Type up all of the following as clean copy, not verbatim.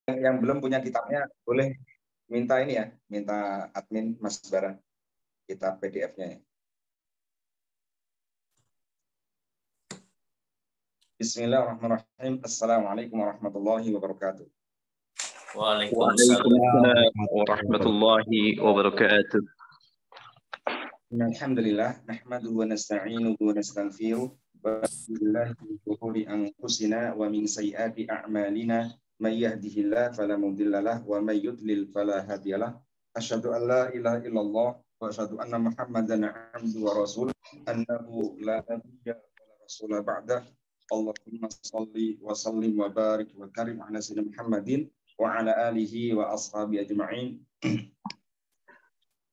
Yang belum punya kitabnya boleh minta ini ya, minta admin Mas Bara kitab PDF-nya ya. Bismillahirrahmanirrahim. Assalamualaikum warahmatullahi wabarakatuh. Waalaikumsalam warahmatullahi wabarakatuh. Alhamdulillah, nahmaduhu wa nasta'inuhu wa nastaghfiruh wa billahi min shururi anfusina wa min sayyiati a'malina. May yahdihillahu fala mudilla lahu wa may yudlil fala hadiyalah. Asyhadu an la ilaha illallah wa asyhadu anna Muhammadan 'abduhu wa rasuluh annahu la nabiyya wa la rasula ba'dah. Allahumma shalli wa sallim wa barik wa karim ala sayyidina Muhammadin wa ala alihi wa ashabi ajma'in.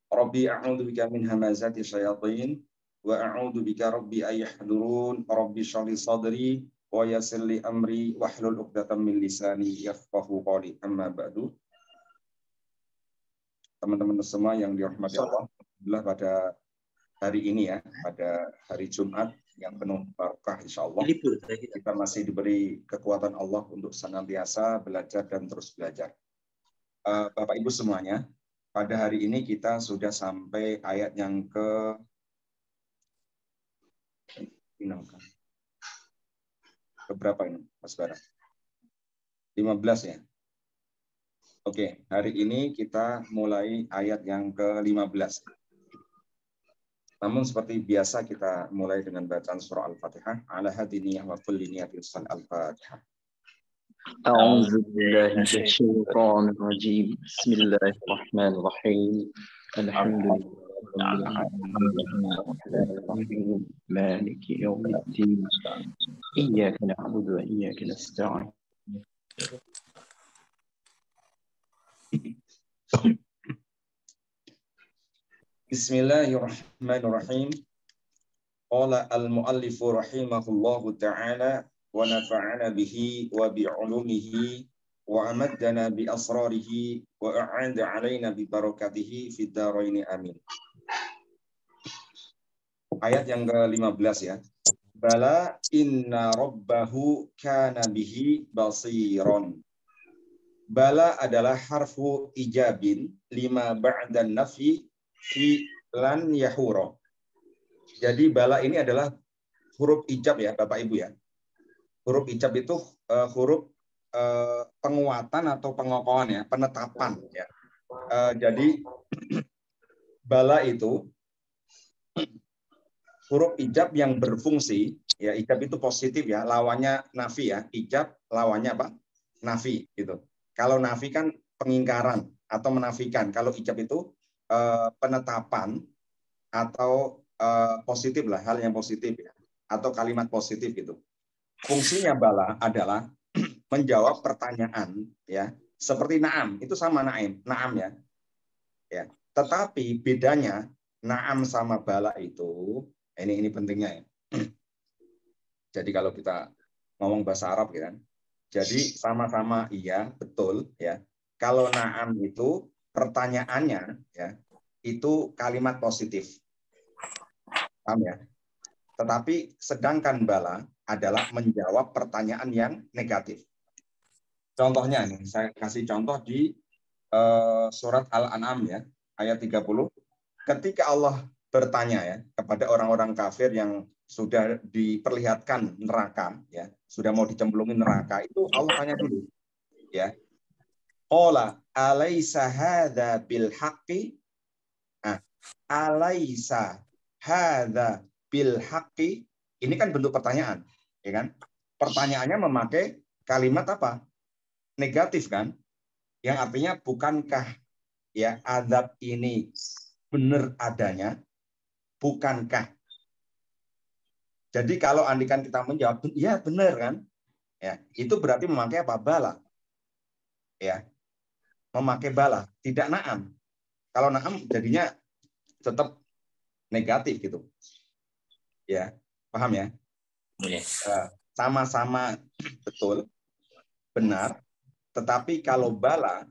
Rabbi a'udzu bika min hamazati syayatin wa a'udzu bika rabbi ay yahdurun. Rabbi shrah li sadri wa yassir li amri wahlul 'uqdatam min lisani yafqahu qawli. Amma ba'du. Teman-teman semua yang dirahmati Allah, alhamdulillah pada hari ini ya, pada hari Jumat yang penuh barakah insyaallah, kita masih diberi kekuatan Allah untuk senantiasa belajar dan terus belajar. Bapak Ibu semuanya, pada hari ini kita sudah sampai ayat yang ke berapa ini, Mas Bara? 15 ya. Oke, hari ini kita mulai ayat yang ke-15. Namun seperti biasa kita mulai dengan bacaan surah Al-Fatihah. Ala hadiniyah wa kulli niyatin sal Al-Fatihah. A'udzu billahi minasyaitonir rajim. Bismillahirrahmanirrahim. Alhamdulillahirabbil maliki yaumiddin. Iyyaka na'budu wa iyyaka nasta'in. Bismillahirrahmanirrahim. Qala al-muallifu rahimahullahu ta'ala wa nafa'ana bihi wa bi'ulumihi wa amaddana bi asrarihi wa a'anda 'alaina bi barakatihi fid dharain amin. Ayat yang ke-15 ya. Bala inna rabbahu kana bihi basiron. Bala adalah harfu ijabin lima ba'dan nafi fi lan yahuro. Jadi bala ini adalah huruf ijab ya Bapak Ibu ya. Huruf ijab itu huruf penguatan atau pengokohan ya, penetapan ya. Jadi bala itu huruf ijab yang berfungsi ya. Ijab itu positif ya, lawannya nafi ya. Ijab lawannya apa? Nafi gitu. Kalau nafi kan pengingkaran atau menafikan. Kalau ijab itu penetapan atau positif lah, hal yang positif ya, atau kalimat positif gitu. Fungsinya bala adalah menjawab pertanyaan ya, seperti na'am, itu sama na'am ya. Ya. Tetapi bedanya na'am sama bala itu, ini pentingnya ya. Jadi kalau kita ngomong bahasa Arab ya kan, jadi sama-sama iya, betul ya. Kalau na'am itu pertanyaannya ya, itu kalimat positif. Paham ya? Tetapi sedangkan bala adalah menjawab pertanyaan yang negatif. Contohnya nih, saya kasih contoh di surat Al-An'am ya, ayat 30. Ketika Allah bertanya ya kepada orang-orang kafir yang sudah diperlihatkan neraka ya, sudah mau dicemplungin neraka, itu Allah tanya dulu ya. Qala alaisa hadza bil haqqi? Nah, alaisa hadza bil haqqi, ini kan bentuk pertanyaan, ya kan? Pertanyaannya memakai kalimat apa? Negatif kan? Yang artinya bukankah ya azab ini benar adanya? Bukankah? Jadi kalau andikan kita menjawab, ya benar kan? Ya, itu berarti memakai apa? Bala. Ya. Memakai bala, tidak na'am. Kalau na'am jadinya tetap negatif gitu. Ya, paham ya? Sama-sama betul, benar, tetapi kalau bala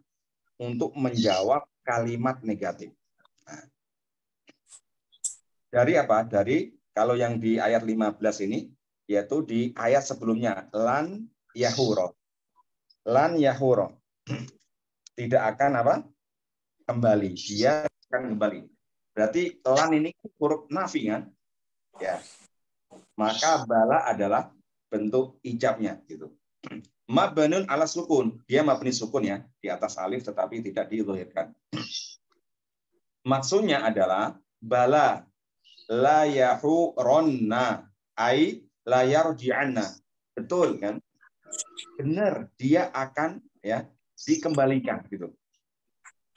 untuk menjawab kalimat negatif. Nah, dari apa? Dari kalau yang di ayat 15 ini, yaitu di ayat sebelumnya, lan yahuro. Lan yahuro. Tidak akan apa? Kembali. Dia akan kembali. Berarti lan ini huruf nafi kan? Ya. Maka bala adalah bentuk ijabnya gitu. Mabnun ala sukun. Dia mabni sukun ya, di atas alif tetapi tidak didhahirkan. Maksudnya adalah bala la yahuronna ai la yarji'anna. Betul kan? Benar, dia akan ya dikembalikan gitu.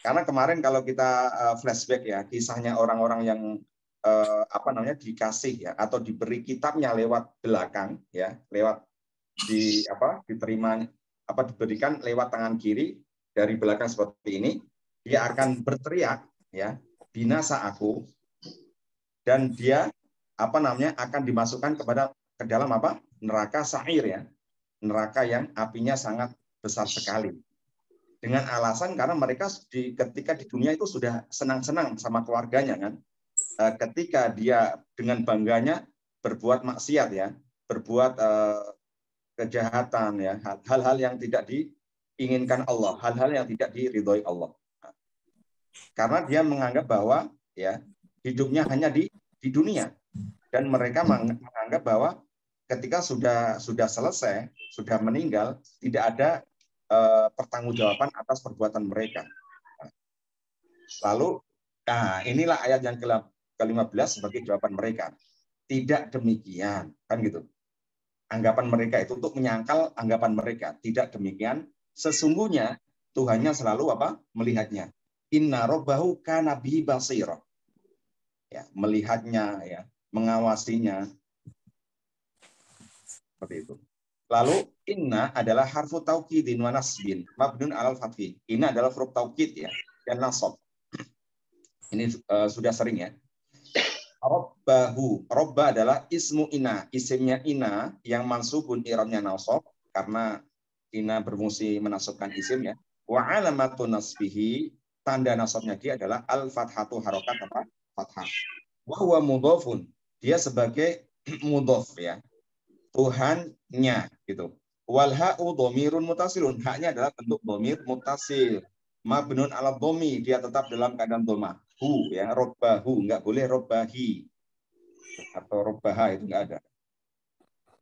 Karena kemarin kalau kita flashback ya, kisahnya orang-orang yang dikasih ya atau diberi kitabnya lewat belakang ya, lewat diberikan lewat tangan kiri dari belakang seperti ini, dia akan berteriak ya, binasa aku, dan dia akan dimasukkan ke dalam neraka sa'ir ya, neraka yang apinya sangat besar sekali. Dengan alasan karena mereka ketika di dunia itu sudah senang-senang sama keluarganya kan. Ketika dia dengan bangganya berbuat maksiat ya, berbuat kejahatan ya, hal-hal yang tidak diinginkan Allah, hal-hal yang tidak diridhoi Allah. Karena dia menganggap bahwa ya hidupnya hanya di dunia, dan mereka menganggap bahwa ketika sudah selesai, sudah meninggal, tidak ada pertanggungjawaban atas perbuatan mereka. Lalu, inilah ayat yang ke-15 sebagai jawaban mereka. Tidak demikian, kan gitu. Anggapan mereka itu untuk menyangkal anggapan mereka. Tidak demikian. Sesungguhnya Tuhannya selalu melihatnya. Inna robbahu kana bihi basira. Ya, melihatnya, ya, mengawasinya. Seperti itu. Lalu inna adalah harfu taukidin wa nasbin mabnun alal fathih. Inna adalah huruf taukid ya dan nasab. Ini sudah sering ya. Robbahu. Robba adalah ismu ina. Isimnya ina yang mansubun i'rabnya nasab karena ina berfungsi menasabkan isim ya. Wa alamatu nasbihi, tanda nasabnya dia adalah al fathatu harokat fathah. Wa huwa mudhafun. Dia sebagai mudhaf ya. Tuhannya gitu. Wal ha'u dhamirun mutasilun. Haknya adalah bentuk dhamir mutasil. Mabnun ala dhammi, dia tetap dalam keadaan dhamma. Hu ya, robbahu, enggak boleh robbahi atau robbaha, itu enggak ada.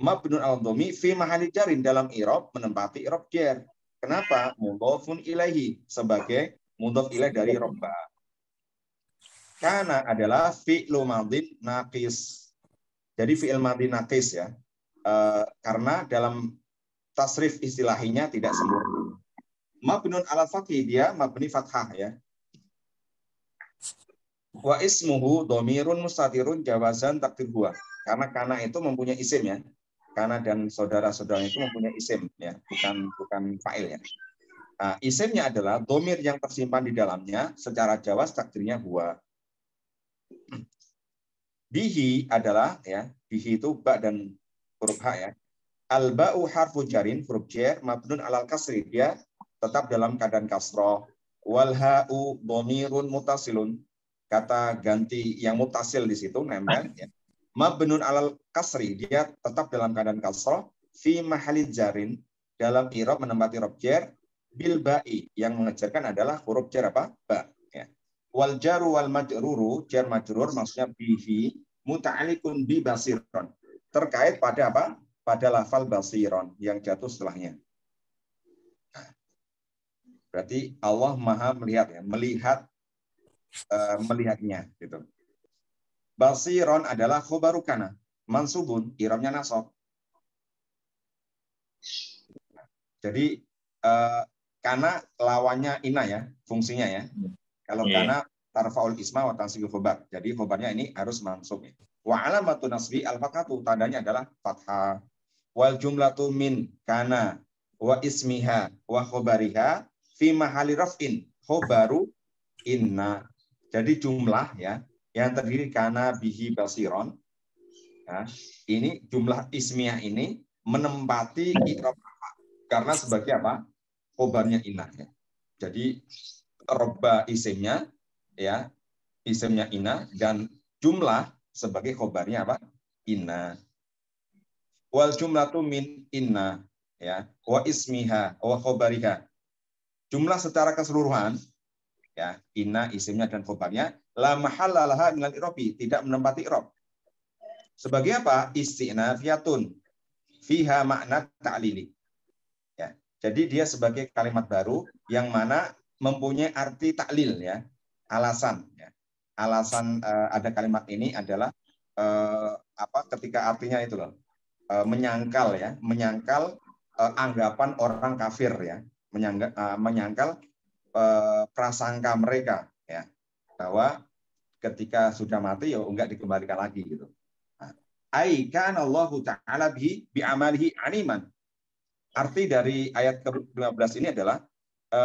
Mabnun ala dhammi fi mahali jarin, dalam i'rab menempati i'rab jar. Kenapa? Mudhafun ilaihi, sebagai mudhaf ilaih dari robbaha. Kana adalah fi'lu madhin naqis. Jadi fi'il madhi naqis ya. Karena dalam tasrif istilahinya tidak sempurna. Mabnun ala fathih, dia mabni fathah ya. Wa ismuhu dhamirun mustatirun jawazan takdir huwa. Karena itu mempunyai isim ya. Kana dan saudara-saudara itu mempunyai isim ya, bukan fa'il ya. Nah, isimnya adalah dhamir yang tersimpan di dalamnya, secara jawaz takdirnya huwa. Bihi adalah ya, bihi itu ba dan huruf ha ya. Al-ba'u harfu jarin, huruf jar, mabnun alal kasri, dia tetap dalam keadaan kasroh. Wal ha'u dhamirun mutasilun, kata ganti yang mutasil di situ nempel ya. Mabnun alal kasri, dia tetap dalam keadaan kasroh. Fi mahalid jarin, dalam i'rab menempati huruf jar, bil ba'i, yang mengejarkan adalah huruf jar ba ya. Wal jaru wal majruru, jar majrur maksudnya bihi, muta'alikun bi basiron, terkait pada pada lafal basiron yang jatuh setelahnya. Berarti Allah Maha melihat ya, melihatnya gitu. Basiron adalah khobaru kana, mansubun, i'rabnya nasab. Jadi kana lawannya ina ya, fungsinya ya. Kalau kana tarfaul isma wa tansibul khobar. Jadi khobarnya ini harus mansub ya. Wa alamatu nasbi al-fathatu, tandanya adalah fathah. Wal jumlatu min kana wa ismiha wa khobariha fi mahali raf'in khobaru inna. Jadi jumlah ya yang terdiri kana bihi basiron ya, ini jumlah ismiyah ini menempati i'rab karena sebagai apa? Khobarnya inna ya. Jadi robba isimnya ya, isimnya inna, dan jumlah sebagai khobarnya apa? Inna. Wal jumlatu min inna ya, wa ismiha wa khobariha. jumlah secara keseluruhan, ya, inna isimnya dan khobarnya, la mahalla laha minal i'rabi, tidak menempati i'rab. Sebagai apa? Istinafiyatun fiha makna ta'lili. Ya. Jadi dia sebagai kalimat baru yang mana mempunyai arti taklil, ya, alasan, ya. Alasan ada kalimat ini adalah ketika artinya itu loh, menyangkal, ya, menyangkal anggapan orang kafir, ya, menyangkal prasangka mereka, ya, bahwa ketika sudah mati ya enggak dikembalikan lagi gitu. Ai kana Allahu ta'ala bi amalihi aliman. Arti dari ayat ke-15 ini adalah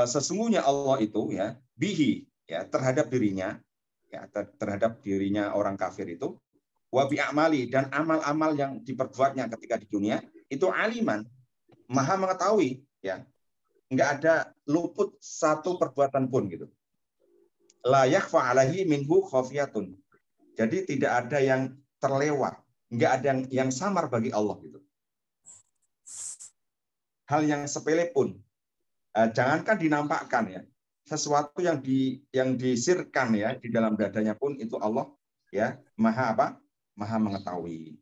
sesungguhnya Allah itu, ya, bihi, ya, terhadap dirinya, ya, terhadap dirinya orang kafir itu, wa bi amali, dan amal-amal yang diperbuatnya ketika di dunia itu aliman, maha mengetahui, ya. Enggak ada luput satu perbuatan pun gitu. La yakhfa alaihi minhu khafiyatun. Jadi tidak ada yang terlewat, enggak ada yang samar bagi Allah gitu. Hal yang sepele pun, jangankan dinampakkan, ya, sesuatu yang disirkan, ya, di dalam dadanya pun itu Allah, ya, maha apa? Maha mengetahui.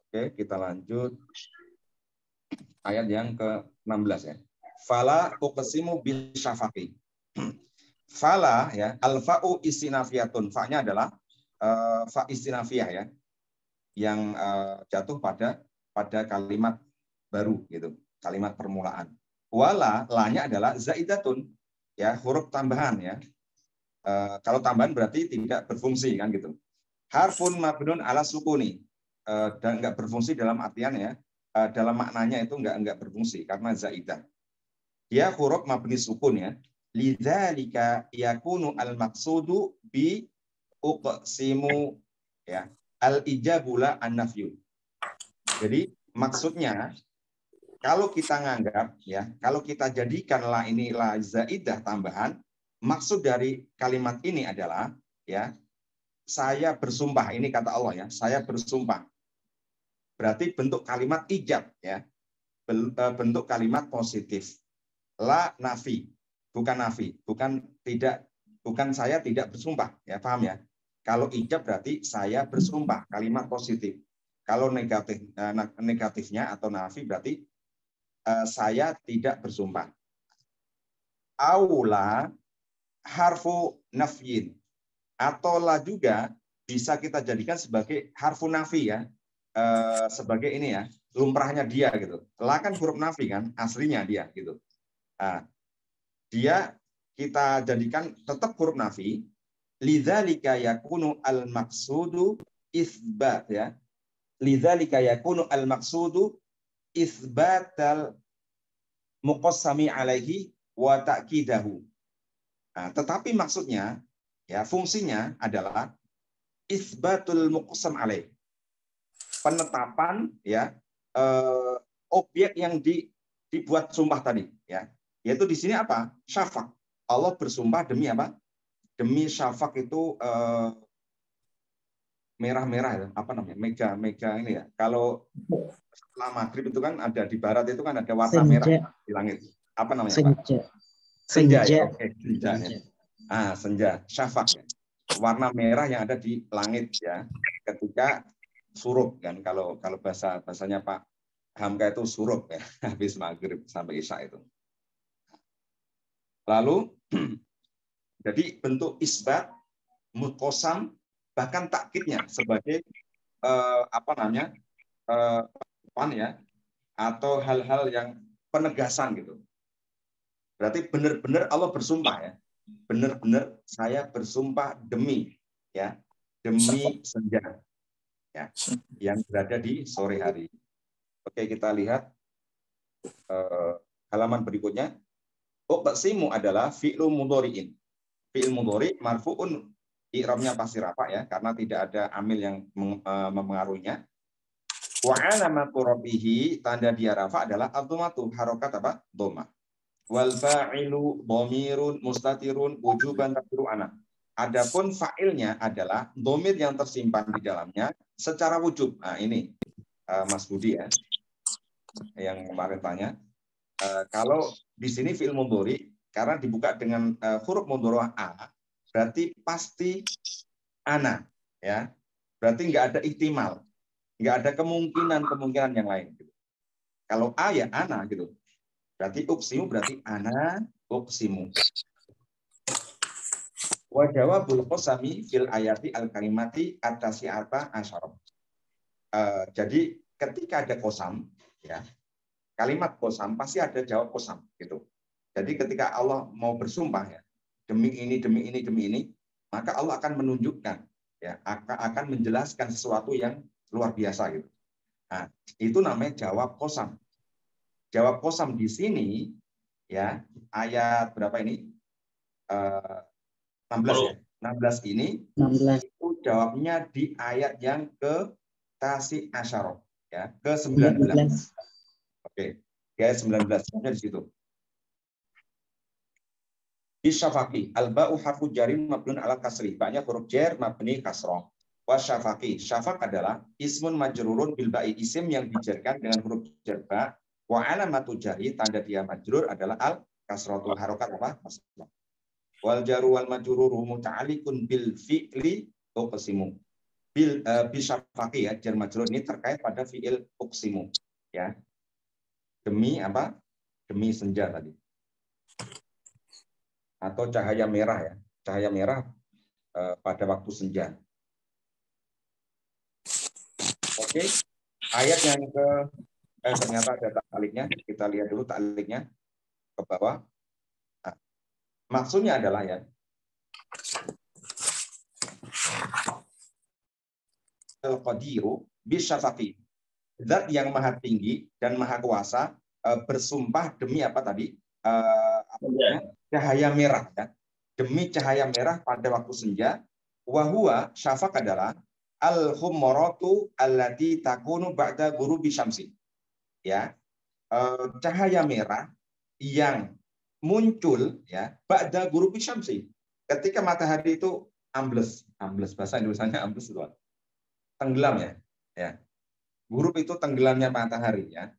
Oke, kita lanjut ayat yang ke-16, ya. Fala uqsimu bisyafaqi. Fala, ya, al-fa'u istinafiyatun. Fa-nya adalah fa istinafiyah, ya, yang jatuh pada kalimat baru gitu, kalimat permulaan. Wala, la-nya adalah zaidatun, ya, huruf tambahan, ya. Kalau tambahan berarti tidak berfungsi kan gitu. Harfun mabnun ala sukuni, dan enggak berfungsi dalam artian, ya, dalam maknanya itu enggak berfungsi karena zaidah. Dia huruf mabni sukun, ya. Lidzalika yakunu al-maqsudu bi uqsimu, ya, al-ijabula an-nafyu. Jadi maksudnya kalau kita nganggap, ya, kalau kita jadikan la ini la zaidah tambahan, maksud dari kalimat ini adalah, ya, saya bersumpah, ini kata Allah, ya, saya bersumpah. Berarti bentuk kalimat ijab, ya, bentuk kalimat positif. La nafi, bukan nafi, bukan saya tidak bersumpah, ya, paham, ya? Kalau ijab berarti saya bersumpah, kalimat positif. Kalau negatifnya atau nafi berarti saya tidak bersumpah. Aula harfu nafyin, atau la juga bisa kita jadikan sebagai harfu nafi, ya, sebagai ini, ya, lumrahnya dia gitu. La kan huruf nafi kan, aslinya dia gitu. Nah, dia kita jadikan tetap huruf nafi. Lidzalika yakunu al-maqsudu isbat, ya. Lidzalika yakunu al-maqsudu isbatal muqassami alaihi wa ta'kidahu. Nah, tetapi maksudnya, ya, fungsinya adalah isbatul muqassam alaih. Penetapan, ya, objek yang dibuat sumpah tadi, ya. Yaitu di sini apa? Syafaq. Allah bersumpah demi apa? Demi syafaq itu merah-merah, ya. Apa namanya? Mega ini, ya. Kalau setelah maghrib itu kan ada di barat itu kan ada warna Senja. merah di langit. Apa namanya, Pak? Senja. Senja. Senja. Ya? Oke, senja. Ya. Senja, syafaq, ya. Warna merah yang ada di langit, ya. Ketika surub kan, kalau bahasanya Pak Hamka itu surub, ya, habis maghrib sampai isya itu. Lalu jadi bentuk isbat, muqassam, bahkan takkidnya sebagai ya, atau hal-hal yang penegasan gitu. Berarti benar-benar Allah bersumpah, ya. Benar-benar saya bersumpah demi, ya, demi senja, ya, yang berada di sore hari. Oke, kita lihat halaman berikutnya. Uqsimu adalah fi'lu mudhari'in. Fi'il mudhari' marfu'un, i'rabnya pasti rafa, ya, karena tidak ada amil yang mempengaruhinya. Wa alamatu rafihi, tanda dia rafa adalah ad-dhammatu, harokat apa? Dhammah. Wal fa'ilu dhamirun mustatirun wujuban taqdiru ana. Adapun fa'ilnya adalah dhamir yang tersimpan di dalamnya secara wujub. Nah, ini Mas Budi, ya, yang kemarin tanya. Kalau di sini fi'il mudhari karena dibuka dengan huruf mudhari a, berarti pasti ana, ya. Berarti nggak ada ihtimal, nggak ada kemungkinan yang lain. Gitu. Kalau a ya ana gitu. Berarti uqsimu berarti ana uqsimu. Wa jawabul qasami fil ayati al kalimati at-tasi'ata asyara. Jadi ketika ada qasam, ya, kalimat qasam pasti ada jawab qasam gitu. Jadi ketika Allah mau bersumpah ya, demi ini, maka Allah akan menunjukkan, ya, akan menjelaskan sesuatu yang luar biasa gitu. Nah, itu namanya jawab qasam. Jawab qasam di sini, ya, ayat berapa ini? 16 ya. 16 ini 16. itu jawabnya di ayat yang ke tasi asyara, ya, ke 19. Oke. Ayat 19 di situ. Bisyafaqi al-ba'u harfu jarin mabniun ala kasri. Ba'nya huruf jar mabni kasrah. Wa syafaqi. Syafaq adalah ismun majrurun bil ba'i, isim yang dijarkan dengan huruf jar ba. Wa alamatu jari, tanda dia majrur adalah al kasratu, harokat apa? Kasrah. Wal jaru wal majruru muta'alliqun bil fi'li uqsimu. Bil bisyafaqi, ya, jar majrur ini terkait pada fi'il uqsimu, ya. Demi apa? Demi senja tadi. Atau cahaya merah, ya. Cahaya merah pada waktu senja. Oke. Ayat yang ke ternyata ada ta'liknya. Kita lihat dulu ta'liknya ke bawah. Nah, maksudnya adalah, ya, al-qadiru bisyafaqi, zat yang maha tinggi dan maha kuasa bersumpah demi apa tadi? Cahaya merah, ya. Demi cahaya merah pada waktu senja. Wa huwa, syafaq adalah al-humratu allati takunu ba'da ghurubi syamsi. Ya. Cahaya merah yang muncul, ya, ba'da ghurubi syamsi. Ketika matahari itu ambles bahasa Indonesianya ambles itu. Tenggelam, ya. Ya. Ghurub itu tenggelamnya matahari, ya.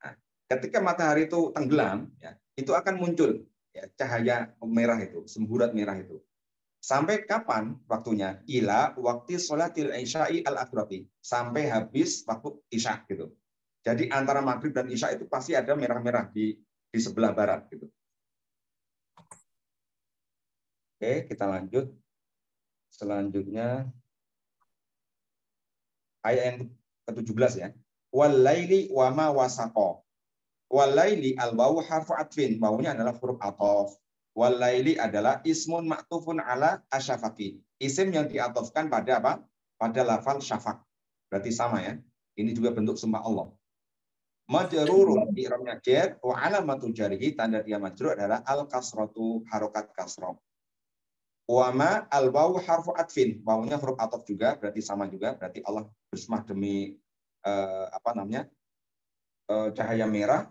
Nah, ketika matahari itu tenggelam, ya, itu akan muncul, ya, cahaya merah itu, semburat merah itu. Sampai kapan waktunya? Ila waktu sholatil isya'i al-akhrati. Sampai habis waktu isya gitu. Jadi antara maghrib dan isya itu pasti ada merah-merah di sebelah barat gitu. Oke, kita lanjut. Selanjutnya ayat yang ke-17, ya. Walaili wa ma wasaqa. Walaili al-wawu harfu atfin. Wawunya adalah huruf ataf. Walaili adalah ismun ma'tufun ala asyafaqi. Isim yang diatofkan pada apa? Pada lafal syafaq. Berarti sama, ya. Ini juga bentuk sumpah Allah. Majrurun i'rabnya jar wa alamatu jarihi, tanda dia majrur adalah al-kasratu, harokat kasrah. Wa ma al-wawu harfu atfin. Wawunya huruf ataf juga, berarti sama juga. Berarti Allah bersumpah demi cahaya merah,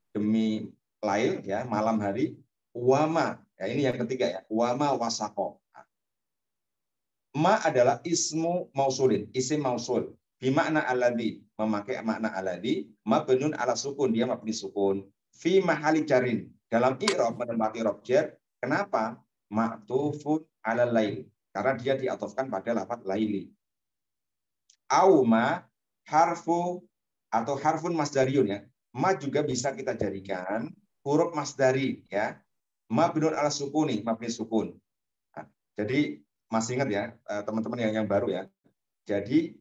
demi lail, ya, malam hari. Wama, ya, ini yang ketiga, ya, wama wasaqo. Ma adalah ismu mausulin, isim mausul, bimakna alladhi, memakai makna alladhi, mabnun ala sukun, dia mabni sukun, fi mahali jarin, dalam i'rab menempati i'rab jar. Kenapa? Ma'tufun ala lail, karena dia diatofkan pada lafaz laili. Auma harfu atau harfun masdariyun, ya. Ma juga bisa kita jadikan huruf masdari, ya. Mabnun ala sukuni, mabni sukun. Nah, jadi masih ingat, ya, teman-teman yang baru, ya. Jadi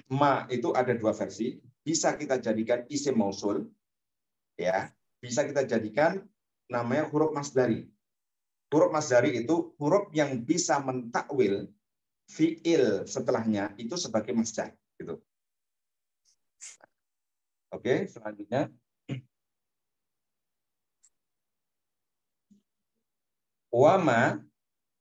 ma itu ada dua versi, bisa kita jadikan isim mausul, ya. Bisa kita jadikan namanya huruf masdari. Huruf masdari itu huruf yang bisa mentakwil fiil setelahnya itu sebagai masdar, gitu. Oke, selanjutnya. Wama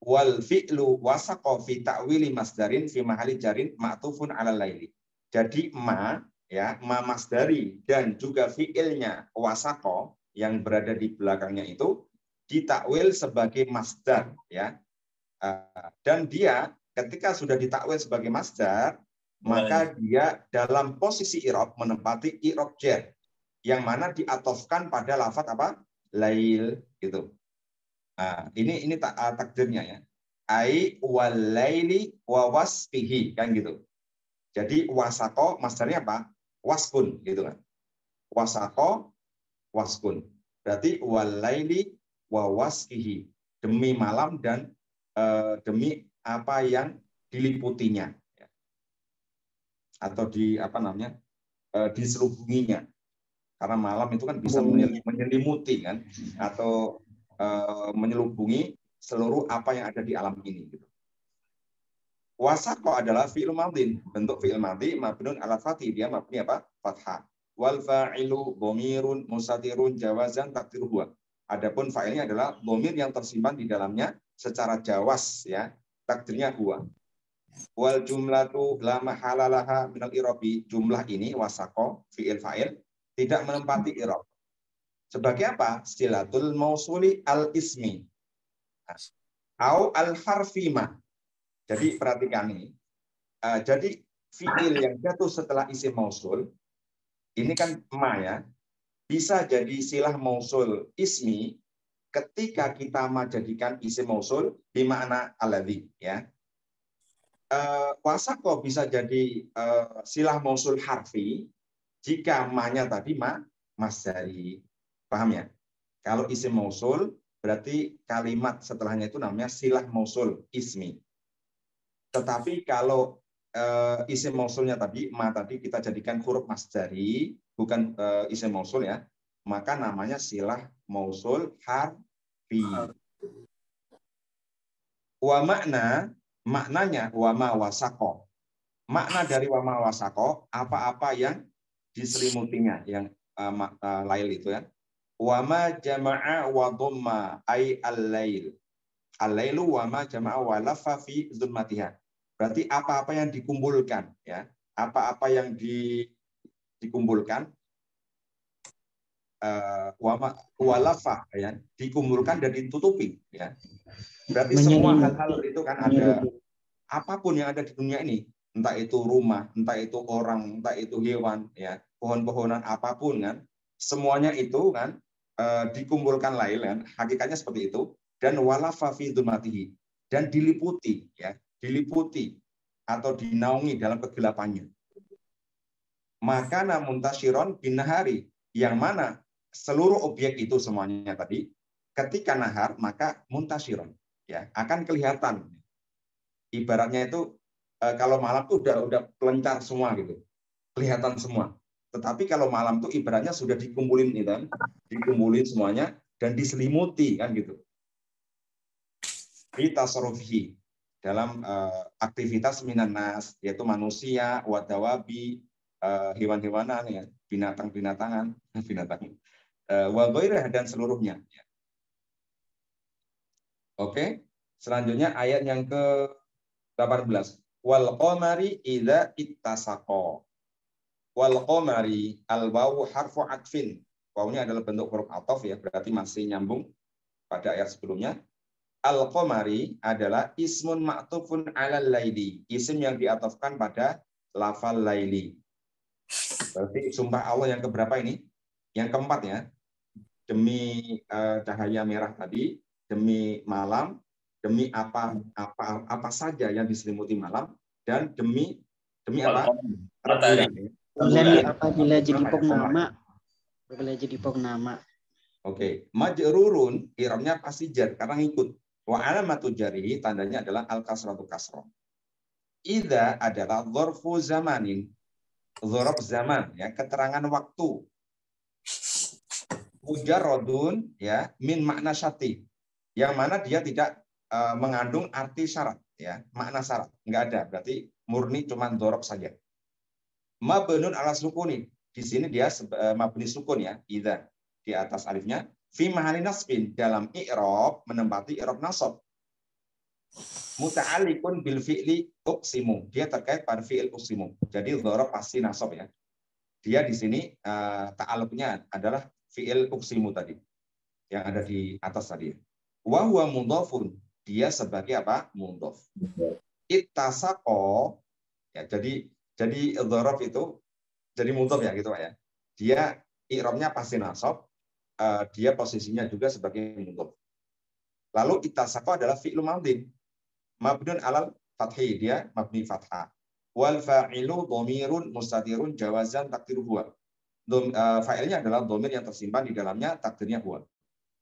wal fi'lu wasaqa fi ta'wili masdarin fi mahali jarin ma'tufun 'ala laili. Jadi ma, ya, ma masdari dan juga fi'ilnya wasaqa yang berada di belakangnya itu ditakwil sebagai masdar, ya. Dan dia ketika sudah ditakwil sebagai masdar, maka dia dalam posisi i'rab menempati i'rab jar yang mana diatofkan pada lafaz apa? lail gitu. Nah, ini takdirnya ya. Ai wal laili wa wasfihi kan gitu. Jadi wasako masdarnya apa? Waskun gitu kan. Wasako waskun. Berarti wal laili wa wasfihi, demi malam dan demi apa yang diliputinya ya. Atau di apa namanya? Diselubunginya. Karena malam itu kan bisa menyelimuti kan atau menyelubungi seluruh apa yang ada di alam ini gitu. Wasaqo adalah fi'il madhin, bentuk fi'il madhi mabnun ala fathi, dia mabni apa? Fathah. Wal fa'ilu dhamirun mustatirun jawazan takdir huwa. Adapun fa'ilnya adalah dhamir yang tersimpan di dalamnya secara jawas ya, takdirnya huwa. Wal jumlatu la mahalalaha minal irabi, jumlah ini wasaqo fi'il fa'il tidak menempati i'rab. Sebagai apa? Silatul mausuli al ismi au al harfima. Jadi perhatikan ini. Jadi fiil yang jatuh setelah isim mausul ini kan ma ya, bisa jadi silah mausul ismi ketika kita menjadikan isim mausul di makna alladzi ya. Wasaqo bisa jadi silah mausul harfi jika ma-nya tadi masdari. Paham ya? Kalau isim mausul berarti kalimat setelahnya itu namanya silah mausul ismi. Tetapi kalau isim mausulnya tadi, ma tadi kita jadikan huruf masdari, bukan isim mausul ya, maka namanya silah mausul harfi. Wa maknanya wa ma wasaqo. Makna dari wa ma wasaqo, apa-apa yang diselimutinya, yang lail itu ya. Wa ma jama'a wa dhamma ay al-lail. Al-lailu wa ma jama'a wa lafa fi zulmatiha. Berarti apa-apa yang dikumpulkan ya, apa-apa yang dikumpulkan wa lafa ya, dikumpulkan dan ditutupi ya. Berarti semua hal-hal itu kan ada, apapun yang ada di dunia ini, entah itu rumah, entah itu orang, entah itu hewan ya, pohon-pohonan apapun kan, semuanya itu kan dikumpulkan lail kan, hakikatnya seperti itu. Dan walafa fi dzulmatihi, dan diliputi ya, diliputi atau dinaungi dalam kegelapannya. Maka namun tasyiron bin nahari, yang mana seluruh objek itu semuanya tadi ketika nahar maka muntasyiron ya, akan kelihatan. Ibaratnya itu kalau malam tuh udah pelencar semua gitu, kelihatan semua. Tetapi kalau malam tuh ibaratnya sudah dikumpulin gitu kan, dikumpulin semuanya dan diselimuti kan gitu. Fi tasarrufihi, dalam aktivitas minan nas, yaitu manusia, wadawabi, hewan-hewanan ya, binatang-binatangan, wa ghairah, dan seluruhnya. Oke, selanjutnya ayat yang ke-18. Wal qamari idza ittasaqa. Wal qamari, al wawu harfu atfin. Wawunya adalah bentuk huruf ataf ya, berarti masih nyambung pada ayat sebelumnya. Al-Qamari adalah ismun ma'tufun 'alal laili, isim yang diatofkan pada lafal laili. Berarti sumpah Allah yang keberapa ini? Yang keempat ya. Demi cahaya merah tadi, demi malam, demi apa saja yang diselimuti malam, dan demi apa? Bulan apabila jadi pengnama, apabila jadi pengnama. Oke, majrurun i'rabnya pasti jar karena ngikut. Wa alamatu jarihi, tandanya adalah al-kasratu kasrah. Idza adalah dzarfu zamanin, dzarf zaman ya, keterangan waktu. Mujarradun ya min makna syarti, yang mana dia tidak mengandung arti syarat ya, makna syarat enggak ada, berarti murni cuma dzarf saja. Mabnun ala sukuni, di sini dia mabni sukun ya, idza di atas alifnya. Fi mahali nasbin, dalam i'rab menempati i'rab nasab. Muta'alliqun bil fi'li uqsimu, dia terkait pada fi'il uqsimu. Jadi dzaraf pasti nasab ya. Dia di sini ta'alluqnya adalah fi'il uqsimu tadi yang ada di atas tadi. Wa huwa mudhafun, dia sebagai apa? Mudhaf. Ittasaqo ya, jadi dzaraf itu jadi mudhaf ya gitu Pak ya. Dia i'rabnya pasti nasab. dia posisinya juga sebagai mudhof. Lalu ittasaqa adalah fi'lu madhin mabnun alal fathi, dia mabni fathah. Wal fa'ilu dhamirun mustatirun jawazan takdiru huwa. Fa'ilnya adalah dhamir yang tersimpan di dalamnya, takdirnya huwa.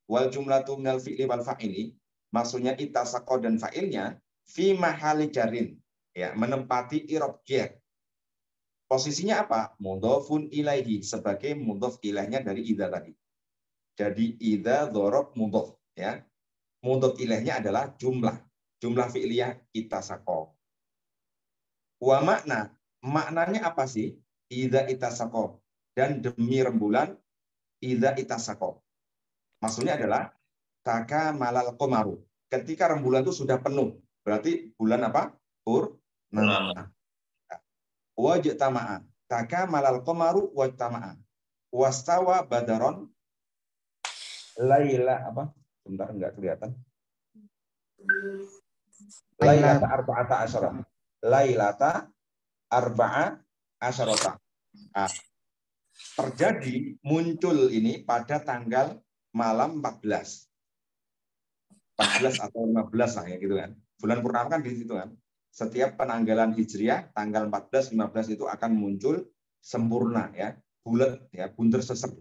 Wal jumlatu minal fi'li wal fa'ili, maksudnya ittasaqa dan fa'ilnya fi mahali jarin, ya, menempati i'rab jar. Posisinya apa? Mudhofun ilaihi, sebagai mudhof ilaihnya dari idza tadi. Jadi idza dzarab mudhof, ya. Mudhof ilaihnya adalah jumlah fi'liyah ittasaqa. Wa maknanya apa sih? Idza ittasaqa, dan demi rembulan idza ittasaqa. Maksudnya adalah taka malal qamaru. Ketika rembulan itu sudah penuh, berarti bulan apa? Purnama. Wajtama'a, taka malal qamaru wajtama'a. Wastawa badaron laila apa? Sebentar, enggak kelihatan. Lailata arba'ata asyara. Lailata arba'a asyarata. Terjadi muncul ini pada tanggal malam 14 atau 15 lah ya gitu kan. Bulan purnama kan di situ kan. Setiap penanggalan Hijriah tanggal 14-15 itu akan muncul sempurna ya, bulat ya, bunder sesek.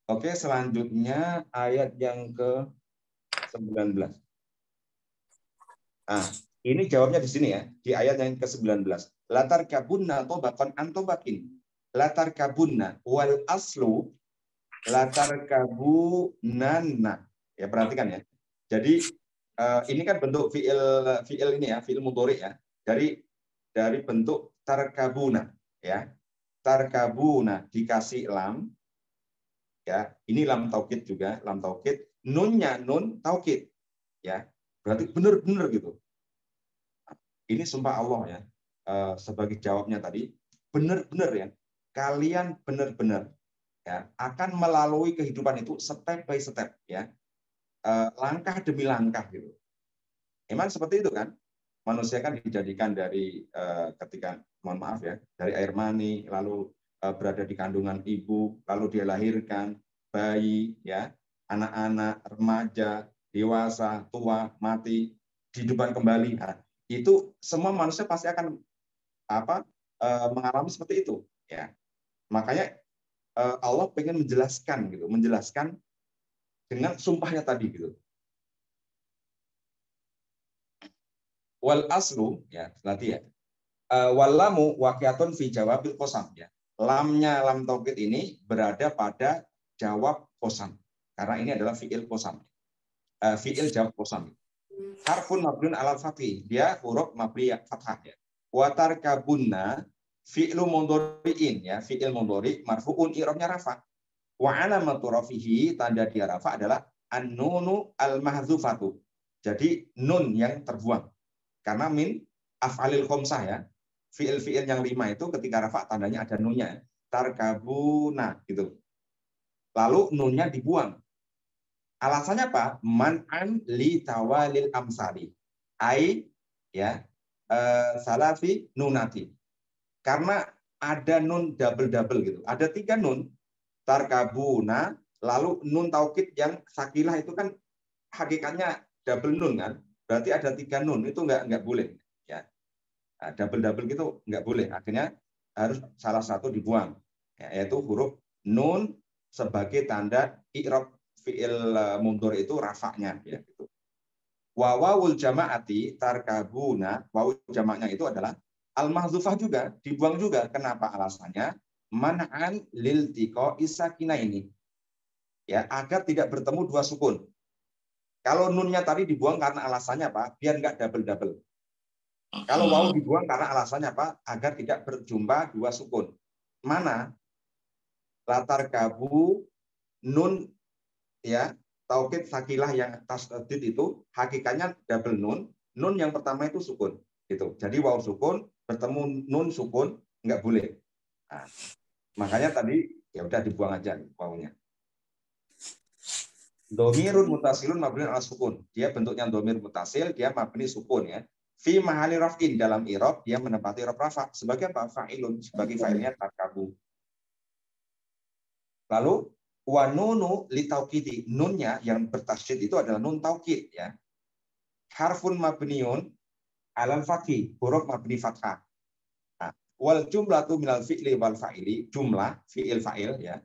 Oke, selanjutnya ayat yang ke-19. Ini jawabnya di sini ya, di ayat yang ke-19. Latar kabunna tobakon antobakin. Latar kabunna wal aslu latar kabunana. Ya, perhatikan ya. Jadi ini kan bentuk fiil ini ya, fiil mudhari ya. Dari bentuk tarkabuna ya. Tarkabuna dikasih lam ya. Ini lam taukid juga, lam taukid. Nunnya nun taukid ya. Berarti benar-benar gitu. Ini sumpah Allah ya. Sebagai jawabnya tadi, benar-benar ya. Kalian benar-benar ya akan melalui kehidupan itu step by step ya. Langkah demi langkah gitu. Emang seperti itu kan? Manusia kan dijadikan dari ketika, mohon maaf ya, dari air mani, lalu berada di kandungan ibu, lalu dia lahirkan bayi, ya, anak-anak, remaja, dewasa, tua, mati, dihidupkan kembali. Nah, itu semua manusia pasti akan mengalami seperti itu, ya. Makanya Allah pengen menjelaskan gitu, menjelaskan dengan sumpahnya tadi gitu. Wal aslu ya nanti ya. Wal lamu waqiatun fi jawabil qasam ya. Lamnya lam taukid ini berada pada jawab qasam. Karena ini adalah fiil qasam. Fiil jawab qasam. Harfun mabniun alal fathih. Dia huruf mabni fathah ya. Wa tarkabunna fi'lu mudhari'in ya, fiil mudhari marfu'un i'rabnya rafa. Wa alamatu rafihi, tanda dia rafa adalah an-nunu al-mahdzufatu. Jadi nun yang terbuang. Karena min af'alil khamsah ya. Fiil-fiil yang 5 itu ketika rafa tandanya ada nunnya. Tarkabuna gitu. Lalu nunnya dibuang. Alasannya apa? Man'an li tawalil amsali. Ai ya salafi nunati. Karena ada nun double-double gitu. Ada 3 nun. Tarkabuna, lalu nun taukid yang sakilah itu kan hakikatnya double nun kan. Berarti ada 3 nun, itu nggak boleh. Ya. Nah, double-double gitu nggak boleh. Akhirnya harus salah satu dibuang. Ya, yaitu huruf nun sebagai tanda i'rab fi'il mudhari itu rafa'nya. Ya, gitu. Wawul jama'ati tarkabuna, wawu jamaknya itu adalah al-mahdzufah juga, dibuang juga. Kenapa alasannya? Man'an lil tiqo isakina ini. Ya, agar tidak bertemu 2 sukun. Kalau nunnya tadi dibuang karena alasannya apa? Biar nggak double-double. Kalau wawu dibuang karena alasannya apa? Agar tidak berjumpa 2 sukun. Mana? Latar kabu nun ya, taukid sakilah yang tasdid itu hakikatnya double nun. Nun yang pertama itu sukun. Gitu. Jadi wawu sukun bertemu nun sukun nggak boleh. Nah, makanya tadi ya udah dibuang aja wawunya. Domirun mutasilun mabniun ala sukun. Dia bentuknya domir mutasil, dia mabni sukun ya. Fi mahali raf'in, dalam i'rab dia menempati i'rab rafa. Sebagai apa? Fa'ilun, sebagai fa'ilnya tarkabu. Lalu Wa nunu li taukidi, nunnya yang bertasydid itu adalah nun taukid ya. Harfun mabniun alal fathi, huruf mabni fathah. Nah, wal jumlatu minal fi'li wal fa'ili, jumlah fi'il fa'il ya.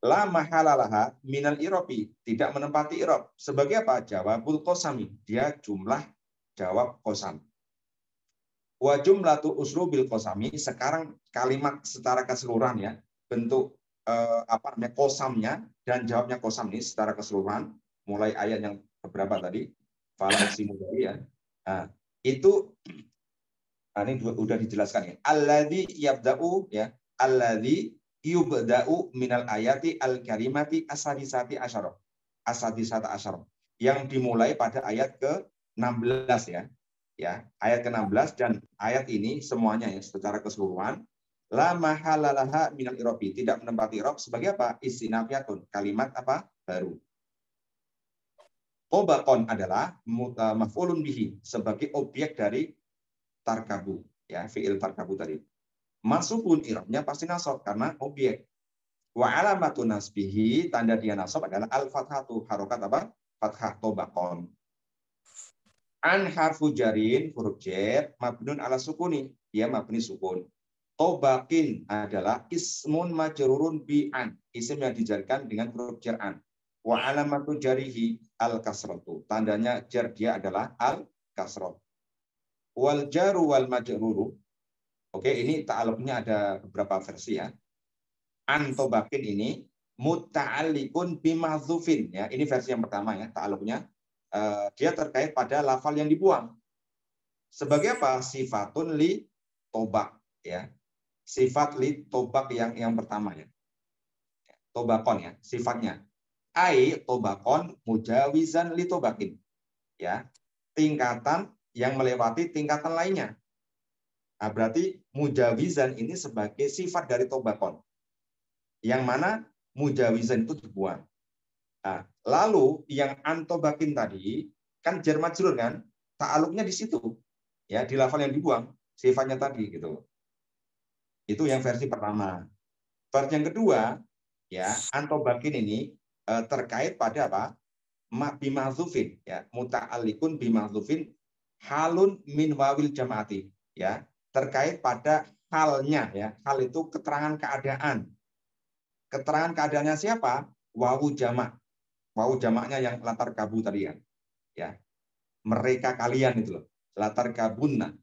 La mahalalaha minal irobi, tidak menempati irob. Sebagai apa? Jawabul qasami, dia jumlah jawab qasam. Wa jumlatu uslubil qasami, sekarang kalimat secara keseluruhan ya, bentuk qasamnya dan jawabnya qasam ini secara keseluruhan, mulai ayat yang berapa tadi? Fala uqsimu tadi ya. Nah, itu ini sudah dijelaskan ya. Alladzi yabda'u ya, alladzi yubda'u minal ayati al-karimati asadisati asyara. Asadisata asyara. Yang dimulai pada ayat ke-16 ya. Ya, ayat ke-16 dan ayat ini semuanya ya secara keseluruhan la mahalalaha minal irobi, tidak menempati irob sebagai apa? Istinafiyatun, kalimat apa? Baru. Tobakon adalah maf'ulun bihi, sebagai objek dari tarkabu ya, fi'il tarkabu tadi. Masukun irobnya pasti nasab karena objek. Wa alamatun nasbihi, tanda dia nasab adalah al-fathatu, harokat apa? Fathah tobakon. An harfu jarin, huruf jar, mabnun ala sukuni, dia mabni sukun. Tobakin adalah ismun majrurun bi an, isim yang dijarkan dengan huruf jar an. Wa alamatu jarihi al kasratu, tandanya jar dia adalah al kasrah. Wal jaru wal majruru, oke, ini ta'alluqnya ada beberapa versi ya. An tobakin ini muta'alliqun bimahdzufin ya, ini versi yang pertama ya, ta'alluqnya dia terkait pada lafal yang dibuang. Sebagai apa? Sifatun li tobak ya. Sifat li tobak yang pertama ya. Tobakon ya, sifatnya. Ai tobakon mujawizan li tobakin. Ya. Tingkatan yang melewati tingkatan lainnya. Nah, berarti mujawizan ini sebagai sifat dari tobakon. Yang mana mujawizan itu dibuang. Nah, lalu yang antobakin tadi kan jar majrur kan? Ta'aluknya di situ. Ya, di lafal yang dibuang, sifatnya tadi gitu. Itu yang versi pertama. Versi yang kedua, ya, antobakin ini terkait pada apa? Bimahdzufin, ya, muta'alliqun bimahdzufin halun min wawil jamaati, ya, terkait pada halnya, ya. Hal itu keterangan keadaan. Keterangan keadaannya siapa? Wawu jamak. Wawu jamaknya yang latar kabu tadi kan. Ya. Mereka kalian itu loh. Latar kabunna.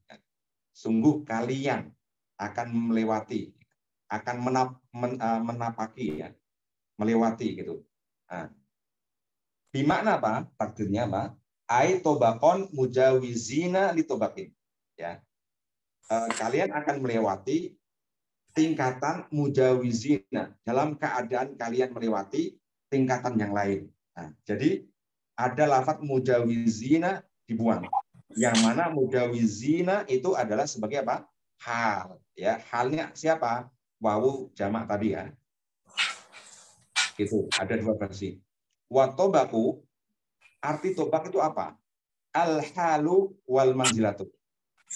Sungguh kalian akan melewati, akan menapaki ya, melewati gitu. Nah, bimakna apa? Takdirnya apa? Ai tobakon mujawizina li tobakin. Ya. Kalian akan melewati tingkatan mujawizina, dalam keadaan kalian melewati tingkatan yang lain. Nah, jadi ada lafaz mujawizina dibuang. Yang mana mujawizina itu adalah sebagai apa? Hal, ya. Halnya siapa? Wawu jamak tadi ya. Itu ada dua versi. Wa tobaku, arti tobak itu apa? Al-halu wal manzilatu.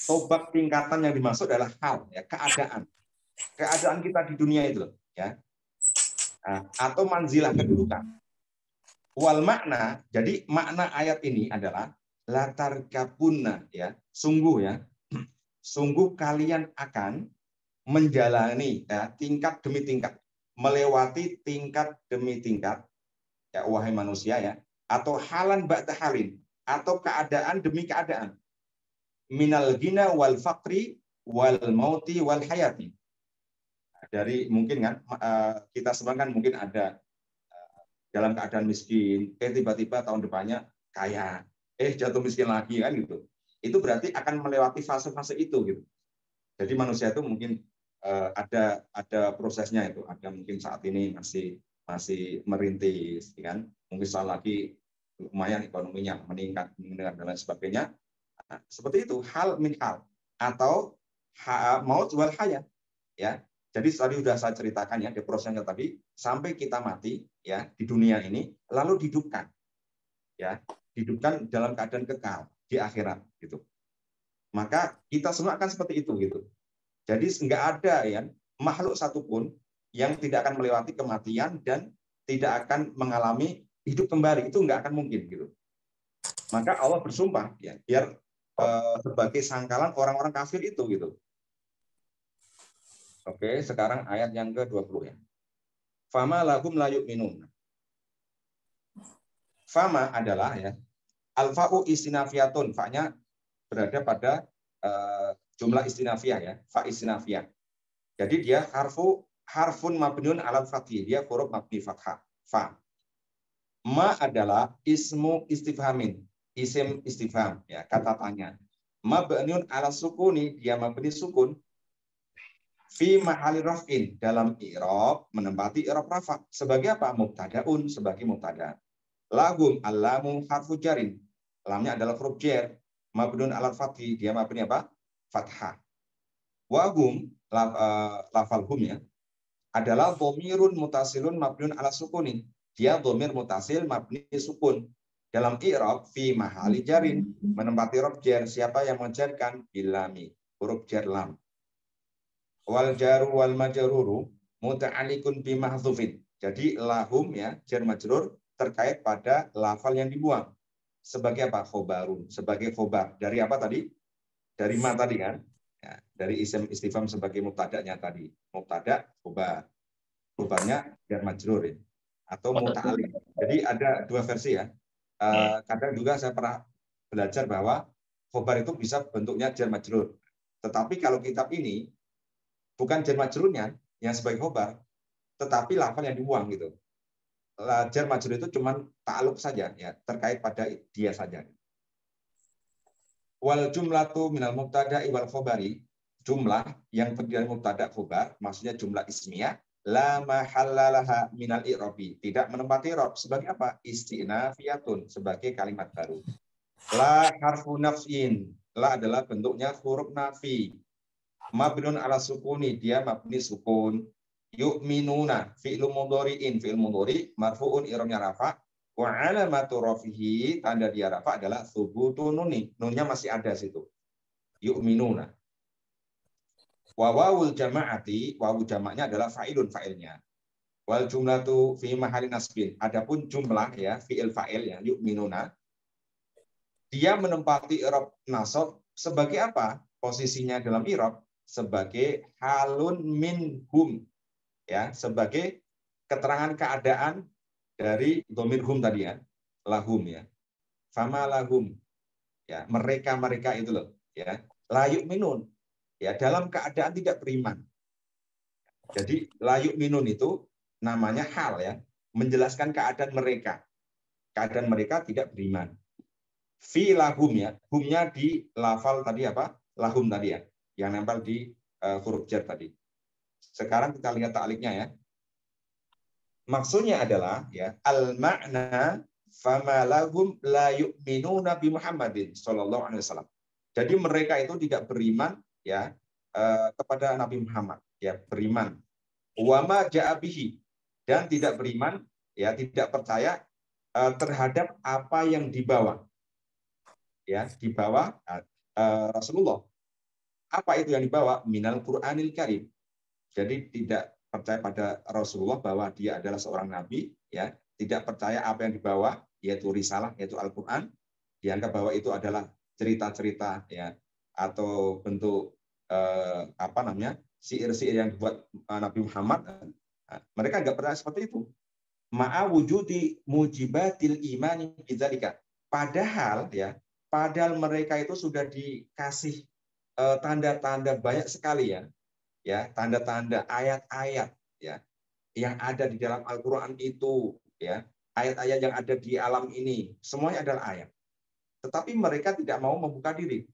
Tobak tingkatan yang dimaksud adalah hal, ya, keadaan. Keadaan kita di dunia itu loh, ya. Nah, atau manzilah, kedudukan. Wal makna, jadi makna ayat ini adalah latar kabunna, ya, sungguh ya, sungguh kalian akan menjalani ya, tingkat demi tingkat, melewati tingkat demi tingkat, ya wahai manusia ya, atau halan ba'da halin, atau keadaan demi keadaan, minal gina wal faqri wal mauti wal hayati. Dari mungkin kan kita semua kan mungkin ada dalam keadaan miskin, tiba-tiba tahun depannya kaya, jatuh miskin lagi kan gitu. Itu berarti akan melewati fase-fase itu gitu. Jadi manusia itu mungkin ada prosesnya itu. Ada mungkin saat ini masih merintis, kan? Mungkin saat lagi lumayan ekonominya meningkat dan lain sebagainya. Nah, seperti itu hal min hal atau maut wal haya, ya. Jadi tadi sudah saya ceritakan ya di prosesnya tadi sampai kita mati ya di dunia ini lalu dihidupkan, ya, dihidupkan dalam keadaan kekal di akhirat gitu. Maka kita semua akan seperti itu gitu. Jadi nggak ada ya makhluk satupun yang tidak akan melewati kematian dan tidak akan mengalami hidup kembali. Itu nggak akan mungkin gitu. Maka Allah bersumpah ya, biar sebagai sangkalan orang-orang kafir itu gitu. Oke, sekarang ayat yang ke-20 ya. Fama lahum la yu'minun. Fama adalah ya al-fa'u istinafiyatun, fa-nya berada pada jumlah istinafiyah ya, fa istinafiyah. Jadi dia harfun mabniun alal fathih, dia huruf mabni fathah, fa. Ma adalah ismu istifhamin, isim istifham ya, kata tanya. Mabniun ala sukuni, dia mabni sukun. Fi mahali raf'in, dalam i'rab menempati i'rab rafa. Sebagai apa? Mubtadaun, sebagai mubtada. Lahum allamu harfu jarin. Lamnya adalah huruf jar. Mabniun ala fathih, dia mabni apa? Fathah. Wahum, lafal hum ya, adalah dhamirun mutasilun mabniun ala sukunin. Dia dhamir mutasil mabni sukun. Dalam i'rab fi mahali jarin, menempati huruf jar. Siapa yang menjarkan? Bilami, huruf jar lam. Wal jaru wal majruru muta'alliqun bi mahdzufin. Jadi lahum ya, jar majrur terkait pada lafal yang dibuang. Sebagai apa? Khobarun, sebagai khobar. Dari apa tadi? Dari ma tadi kan? Ya, dari isim istifham sebagai mubtada'nya tadi. Mubtada, khobar. Khobarnya jar majrur ya. Atau muta'alliq. Jadi ada dua versi ya. Kadang juga saya pernah belajar bahwa khobar itu bisa bentuknya jar majrur. Tetapi kalau kitab ini bukan jar majrurnya yang sebagai khobar, tetapi lafal yang dibuang gitu. Jar majrur itu cuma ta'alluq saja ya, terkait pada dia saja. Wal jumlatu minal mubtada'i wal khobari, jumlah yang terdiri dari mubtada' khobar, maksudnya jumlah ismiyah, la mahallalaha minal i'rabi, tidak menempati i'rab. Sebagai apa? Istinafiyatun, sebagai kalimat baru. La harfu naf'in, la adalah bentuknya huruf nafi. Mabnun ala sukuni, dia mabni sukun. Yu'minuna, fi'lu mudhari'in, fi'il mudhari marfu'un i'rabnya rafa. Wa alamatu rafihi, tanda dia rafa adalah thubutu nuni. Nunnya masih ada situ. Yu'minuna. Wa wawul jama'ati, wawu jamaknya adalah fa'ilun, fa'ilnya. Wal jumlatu fi mahali nasbin. Adapun jumlah ya, fi'il fa'il ya, yu'minuna. Dia menempati i'rab nasab sebagai apa? Posisinya dalam i'rab sebagai halun minhum ya, sebagai keterangan keadaan dari dhamir hum tadi ya, lahum ya. Fama lahum ya, mereka itu loh ya, layuk minun ya, dalam keadaan tidak beriman. Jadi layuk minun itu namanya hal ya, menjelaskan keadaan mereka. Keadaan mereka tidak beriman. Fi lahum ya, humnya di lafal tadi apa? Lahum tadi ya, yang nempel di huruf jar tadi. Sekarang kita lihat ta'liknya ya. Maksudnya adalah ya, al-ma'na fama lahum la yu'minuna bi Muhammadin sallallahu alaihi wasallam. Jadi mereka itu tidak beriman ya kepada Nabi Muhammad ya, beriman. Wa ma ja'a bihi, dan tidak beriman ya, tidak percaya terhadap apa yang dibawa. Ya, dibawa Rasulullah. Apa itu yang dibawa? Minal Qur'anil Karim. Jadi tidak percaya pada Rasulullah bahwa dia adalah seorang nabi, ya, tidak percaya apa yang dibawa, yaitu risalah, yaitu Al-Qur'an, dianggap bahwa itu adalah cerita-cerita ya, atau bentuk apa namanya, syair-syair yang dibuat Nabi Muhammad. Mereka nggak percaya seperti itu. Ma'a wujudi mujibatil imani bidzalika. Padahal mereka itu sudah dikasih tanda-tanda banyak sekali ya, tanda-tanda ayat-ayat ya yang ada di dalam Al-Qur'an itu ya, ayat-ayat yang ada di alam ini semuanya adalah ayat. Tetapi mereka tidak mau membuka diri.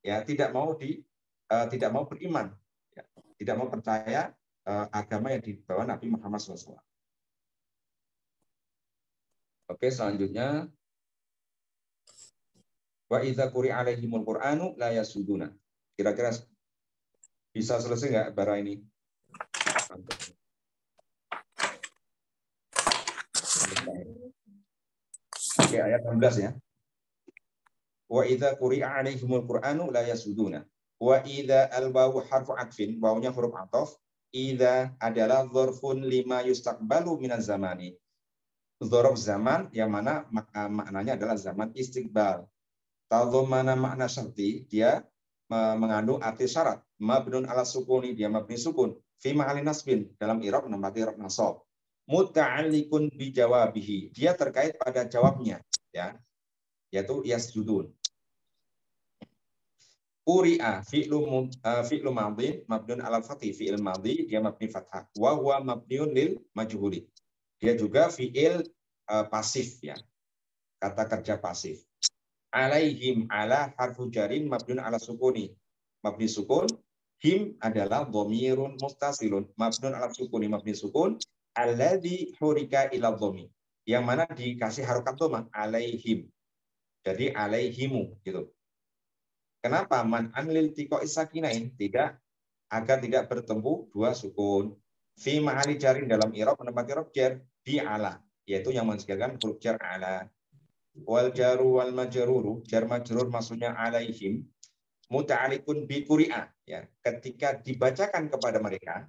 Ya, tidak mau beriman, ya, tidak mau percaya agama yang dibawa Nabi Muhammad SAW. Oke, selanjutnya wa idza quri'a 'alaihimul Qur'anu la yasuduna. Kira-kira bisa selesai nggak bara ini? Oke, ayat 16 ya. Wa idza quri'a 'alaihimul Qur'anu la yasuduna. Wa idza al-wawu harfu atfin, wawunya huruf ataf, Idza adalah dzarfun lima yustaqbalu minaz zamani. Dzarf zaman yang mana maknanya adalah zaman istiqbal. Tadhammana makna syarti, dia mengandung arti syarat. Mabnun ala sukuni, dia mabni sukun. Fi mahalli nasbin, dalam i'rab menempati i'rab nasab. Muta'alliqun bi jawabihi, dia terkait pada jawabnya, ya, yaitu yasjudun. Quri'a fi'lu madhi mabniun ala fathi, fi'il madhi dia mabni fathah, wa huwa mabniun lil majhuli. Dia juga fi'il pasif, ya, kata kerja pasif. Alaihim, ala harfu jarin mabniun ala sukuni, mabni sukun. Him adalah dhamirun mustasilun mabniun ala sukuni, mabni sukun. Alladzi hurika ila dhammi, yang mana dikasih harokat dhamma, alaihim. Jadi alaihimu gitu. Kenapa? Man'an lil tiqa'i sakinain, tidak, agar tidak bertemu dua sukun. Fi ma'ali jarin, dalam i'rab menempati i'rab jar bi ala, yaitu yang menggunakan huruf jar ala. Wal jaru wal majruru, jar majrur maksudnya alaihim, muta'alliqun bi quri'a, ya, ketika dibacakan kepada mereka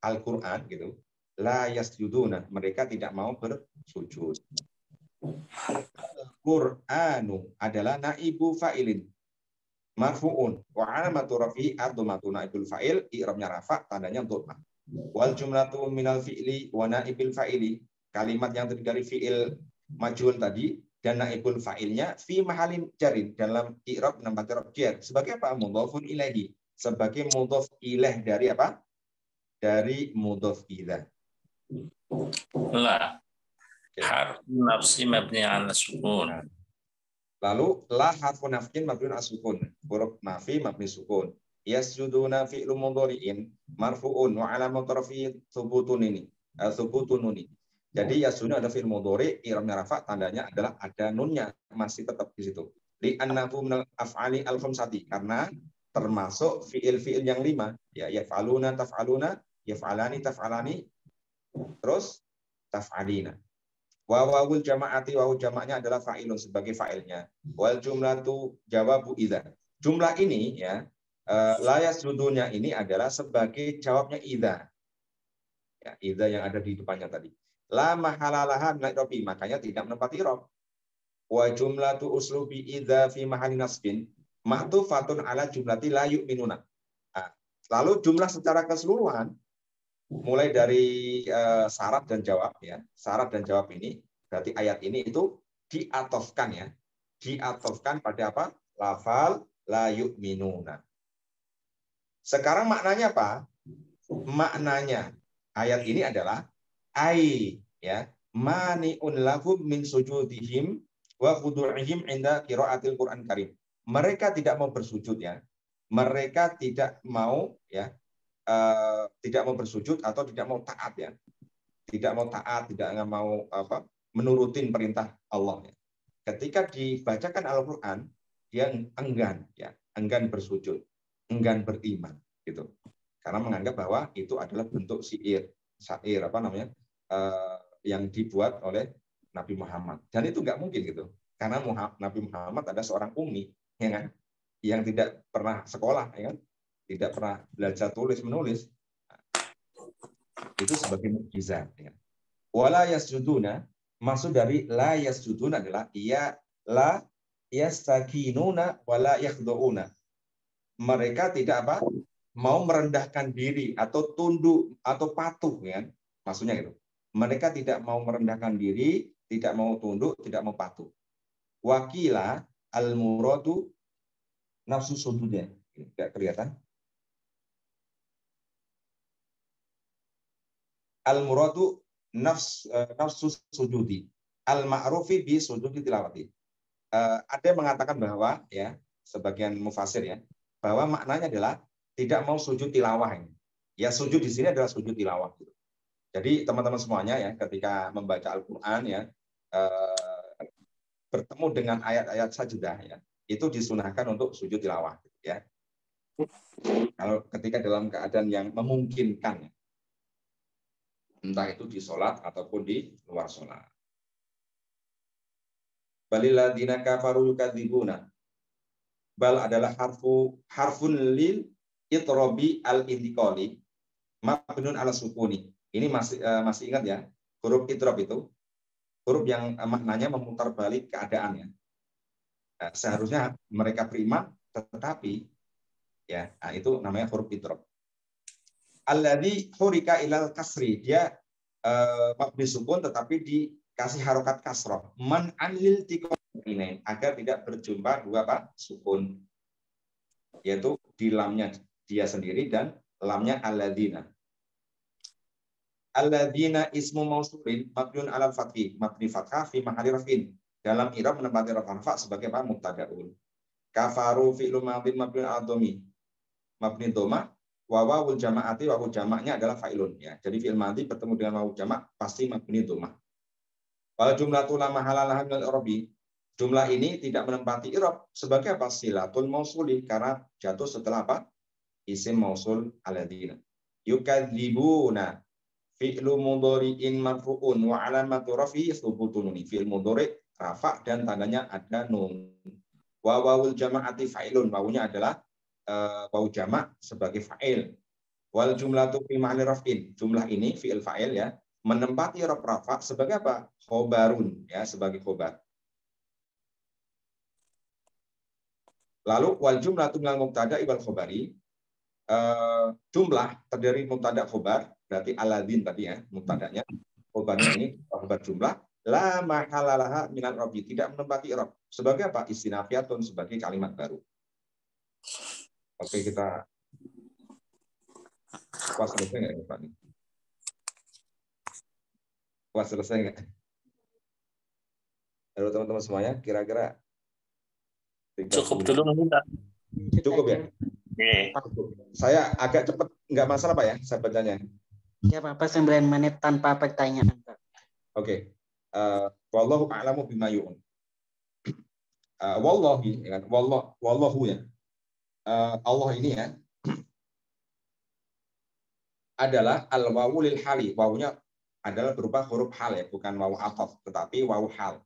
Al-Qur'an gitu, la yasjuduna, mereka tidak mau bersujud. Qur'anu adalah naibu fa'ilin marfu'un wa alamatu rafi'i ad-dhammatu, naibul fa'il i'rabnya rafa, tandanya dhammah. Wal jumlatu minal fi'li wa naibil fa'ili, kalimat yang terdiri dari fi'il majhul tadi dan naibul fa'ilnya fi mahalin jarin, dalam i'rab menempati i'rab jar sebagai apa? Mudhafun ilaihi, sebagai mudhaf ilaih dari apa? Dari mudhaf ilaih. La harf nafsi mabni ala sukun. Lalu la harfu nafkin mabniun ala sukun, huruf nafi mabni sukun. Yasjuduna fi'lu mudhari'in marfu'un wa alamatu rafi'i thubutun ini, thubutun nuni. Jadi yasjuduna ada fi'il mudhari', i'rabnya rafa, tandanya adalah ada nunnya, masih tetap di situ. Li annahu minal af'ali al-khamsati, karena termasuk fi'il-fi'il yang 5, ya, yaf'aluna taf'aluna, yaf'alani taf'alani, terus taf'alina. Wa wawul jama'ati, wawu jamaknya adalah fa'ilun, sebagai fa'ilnya. Wal jumlatu jawabu idza. Jumlah ini, ya, la yasjudunya ini adalah sebagai jawabnya idza. Ya, idza yang ada di depannya tadi. La mahalalaha min i'rabi, makanya tidak menempati i'rab. Wa jumlatu uslubi idza fi mahalli nasbin ma'tufatun ala jumlati la yu'minuna. Nah, lalu jumlah secara keseluruhan mulai dari syarat dan jawab, ya. Syarat dan jawab ini berarti ayat ini itu diatofkan, ya. Diatofkan pada apa? Lafal la yu'minuna. Sekarang maknanya apa? Maknanya ayat ini adalah ai, ya, mani'un lahum min sujudihim wa khudu'ihim inda qiraatil Qur'an Karim. Mereka tidak mau bersujud, ya. Mereka tidak mau, ya, tidak mau bersujud atau tidak mau taat, ya, tidak mau taat, tidak mau apa, menurutin perintah Allah, ya. Ketika dibacakan Al-Quran, dia enggan, ya, enggan bersujud, enggan beriman, gitu, karena menganggap bahwa itu adalah bentuk syair apa namanya, yang dibuat oleh Nabi Muhammad, dan itu nggak mungkin, gitu, karena Nabi Muhammad adalah seorang ummi, ya kan, yang tidak pernah sekolah, ya kan, tidak pernah belajar tulis menulis. Itu sebagai mukjizat, ya. Wala yasjuduna, maksud dari la yasjuduna adalah ia la yastakinuna wala yakhduuna. Mereka tidak apa? Mau merendahkan diri atau tunduk atau patuh, ya. Maksudnya gitu. Mereka tidak mau merendahkan diri, tidak mau tunduk, tidak mau patuh. Wakila al-muradu nafsu sujudnya. Tidak kelihatan? Al-muradu nafsus sujudi al-ma'rufi bi sujudi tilawati. Ada yang mengatakan bahwa, ya, sebagian mufasir, ya, bahwa maknanya adalah tidak mau sujud tilawah ini. Ya, sujud di sini adalah sujud tilawah. Jadi teman-teman semuanya, ya, ketika membaca Al-Qur'an, ya, bertemu dengan ayat-ayat sajadah, ya, itu disunahkan untuk sujud tilawah, ya. Kalau ketika dalam keadaan yang memungkinkan, ya, entah itu di sholat ataupun di luar sholat. Balilladzina kafaru yukadzibuna. Bal adalah harfun lil itrobi al-intiqali. mabnun ala sukuni. Ini masih ingat ya, huruf idrob itu huruf yang maknanya memutar balik keadaannya. Nah, seharusnya mereka beriman, tetapi ya itu namanya huruf idrob. Alladzi hurika ilal kasri, dia mabni sukun tetapi dikasih harokat kasroh. Man anlil tikoinain, agar tidak berjumpa dua sukun, yaitu di lamnya dia sendiri dan lamnya alladzina. Alladzina ismu mausulin mabniun alal fathih, mabni fathah fi mahalli raf'in, dalam i'rab menempati rafa sebagai mubtada'un. Kafaru fi'lu madhin mabniun ala dhammi, mabni dhamma, wa wawul jama'ati, wawul jamaknya adalah fa'ilun ya. Jadi fi'il madhi bertemu dengan wawul jamak pasti mabni dhamma. Wal jumlatu la mahalalah min al-i'rabi, jumlah ini tidak menempati i'rab sebagai silatul mausuli, karena jatuh setelah isim mausul alladzina. Yukadzibuna fi'lu mudhari'in marfu'un wa alamatu raf'i thubutun nun. Fi'il mudhari' rafa dan tandanya ada nun. Wa wawul jama'ati fa'ilun, wawunya adalah wawu jamak sebagai fa'il. Wal jumlatu fi ma'ni raf'in, jumlah ini fi'il fa'il ya, menempati i'rab rafa sebagai khobarun ya, sebagai khobar. Lalu wal jumlatu minal mubtada' wal khobari, jumlah terdiri mubtada' khobar, berarti alladzin tadi ya, mubtada'nya, khobarnya ini khobar jumlah, la mahalalah minal i'rabi, tidak menempati i'rab sebagai istinafiyatun, sebagai kalimat baru. Oke, kita puas selesai nggak Pak? Puas selesai nggak? Halo teman-teman semuanya, kira-kira Cukup dulu Pak. Cukup ya? Saya agak cepat, nggak masalah Pak ya, saya bacanya. Ya Pak, 9 menit tanpa pertanyaan Pak. Oke. Wallahu a'lamu bima yu'un. Wallahi, ya kan? Wallahu ya. Allah ini ya adalah al-wawu lil hali. Wawunya adalah berupa huruf hal ya, bukan wawu ataf, tetapi wawu hal.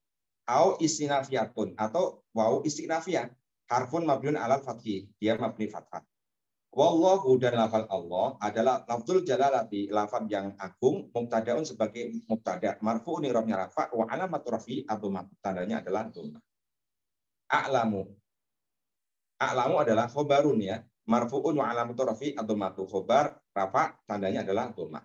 Au istinafiyatun, atau wawu istinafiyah. Harfun mabniun alal fathih, dia mabni fathah. Wallahu, dan lafal Allah adalah lafzul jalalati, lafaz yang agung, mubtadaun sebagai mubtada, marfu'un i'rabnya rafa, wa alamatu rafi adhamah, tandanya adalah dhammah. A'lamu adalah khobarun ya, marfu'un wa alamatu rafi adhamatu, khobar rafa, tandanya adalah dhammah.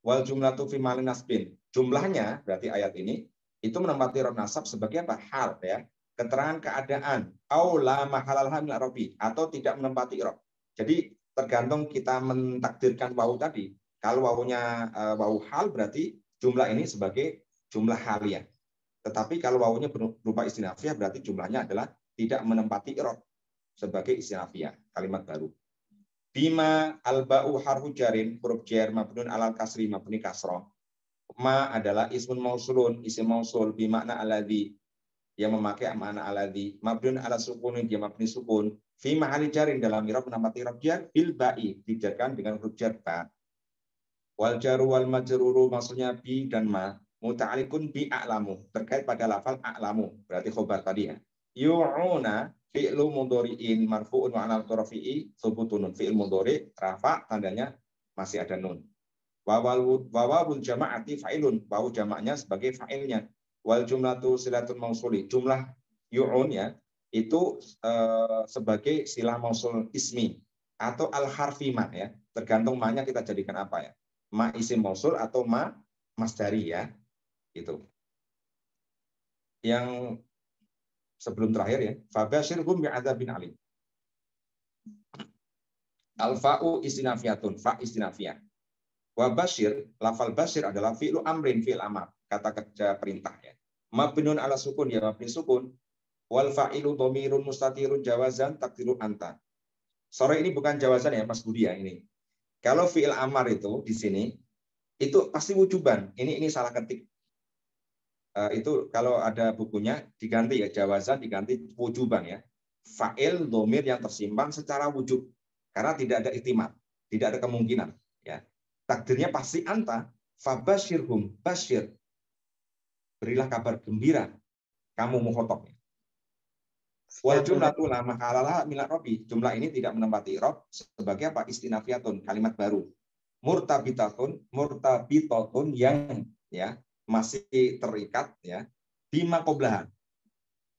Wal jumlatu fi ma'ni nasbin, jumlahnya berarti ayat ini itu menempati i'rab nasab sebagai hal ya, keterangan keadaan, au la mahalalah min al-i'rabi, atau tidak menempati i'rab. Jadi tergantung kita mentakdirkan wawu tadi. Kalau wawunya wawu hal, berarti jumlah ini sebagai jumlah haliyah. Tetapi kalau wawunya berupa istinafiyah, berarti jumlahnya adalah tidak menempati i'rab sebagai istinafiyah, kalimat baru. Bima al-ba'u harfu jarin, huruf jar mabnun alal kasri, mabni kasroh. Ma adalah ismun mausulun, isim mausul, bimakna alladzi, yang memakai makna alladzi, mabnun ala sukun, dia mabni sukun, fi mahalli jarin, dalam i'rab menempati i'rab jar, bil ba'i, dijarkan dengan huruf jar ba. Wal jaru wal majruru, maksudnya bi dan ma, muta'alliqun bi a'lamu, terkait pada lafal a'lamu, berarti khobar tadi ya. Yu'una fi'lu mudhari'in marfu'un wa alamatu rafi'i thubutunun, fi'il mudhari' rafa, tandanya masih ada nun. Wawul jama'ati fa'ilun, wawu jamaknya sebagai fa'ilnya. Wal jumlatu silatul mausuli, jumlah yu'un ya, itu sebagai silah mausul ismi atau al-harfi ma ya, tergantung ma-nya kita jadikan apa ya, ma isim mausul atau ma masdari ya, itu. Yang sebelum terakhir ya, fabasyirhum bi'adzabin alim. Al-fa'u istinafiyatun, fa istinafiyah. Wa basyir, lafal basyir adalah fi'lu amrin, fi'il amar, kata kerja perintah ya. Mabnun ala sukun, ya mabni sukun. Wal fa'ilu dhamirun mustatirun jawazan takdiru anta. Sore ini bukan jawazan ya Mas Budi ya ini. Kalau fi'il amar itu di sini itu pasti wujuban. Ini salah ketik. Itu kalau ada bukunya diganti ya, jawazan diganti wujuban ya. Fa'il dhamir yang tersimpan secara wujub, karena tidak ada ihtimal, tidak ada kemungkinan ya. Takdirnya pasti anta, fabasyirhum, basyir, berilah kabar gembira kamu mukhatab. Wal jumlatu la mahalalah min al-i'rabi, jumlah ini tidak menempati i'rab sebagai istinafiyatun, kalimat baru. murtabitatun yang ya masih terikat ya bima qoblaha,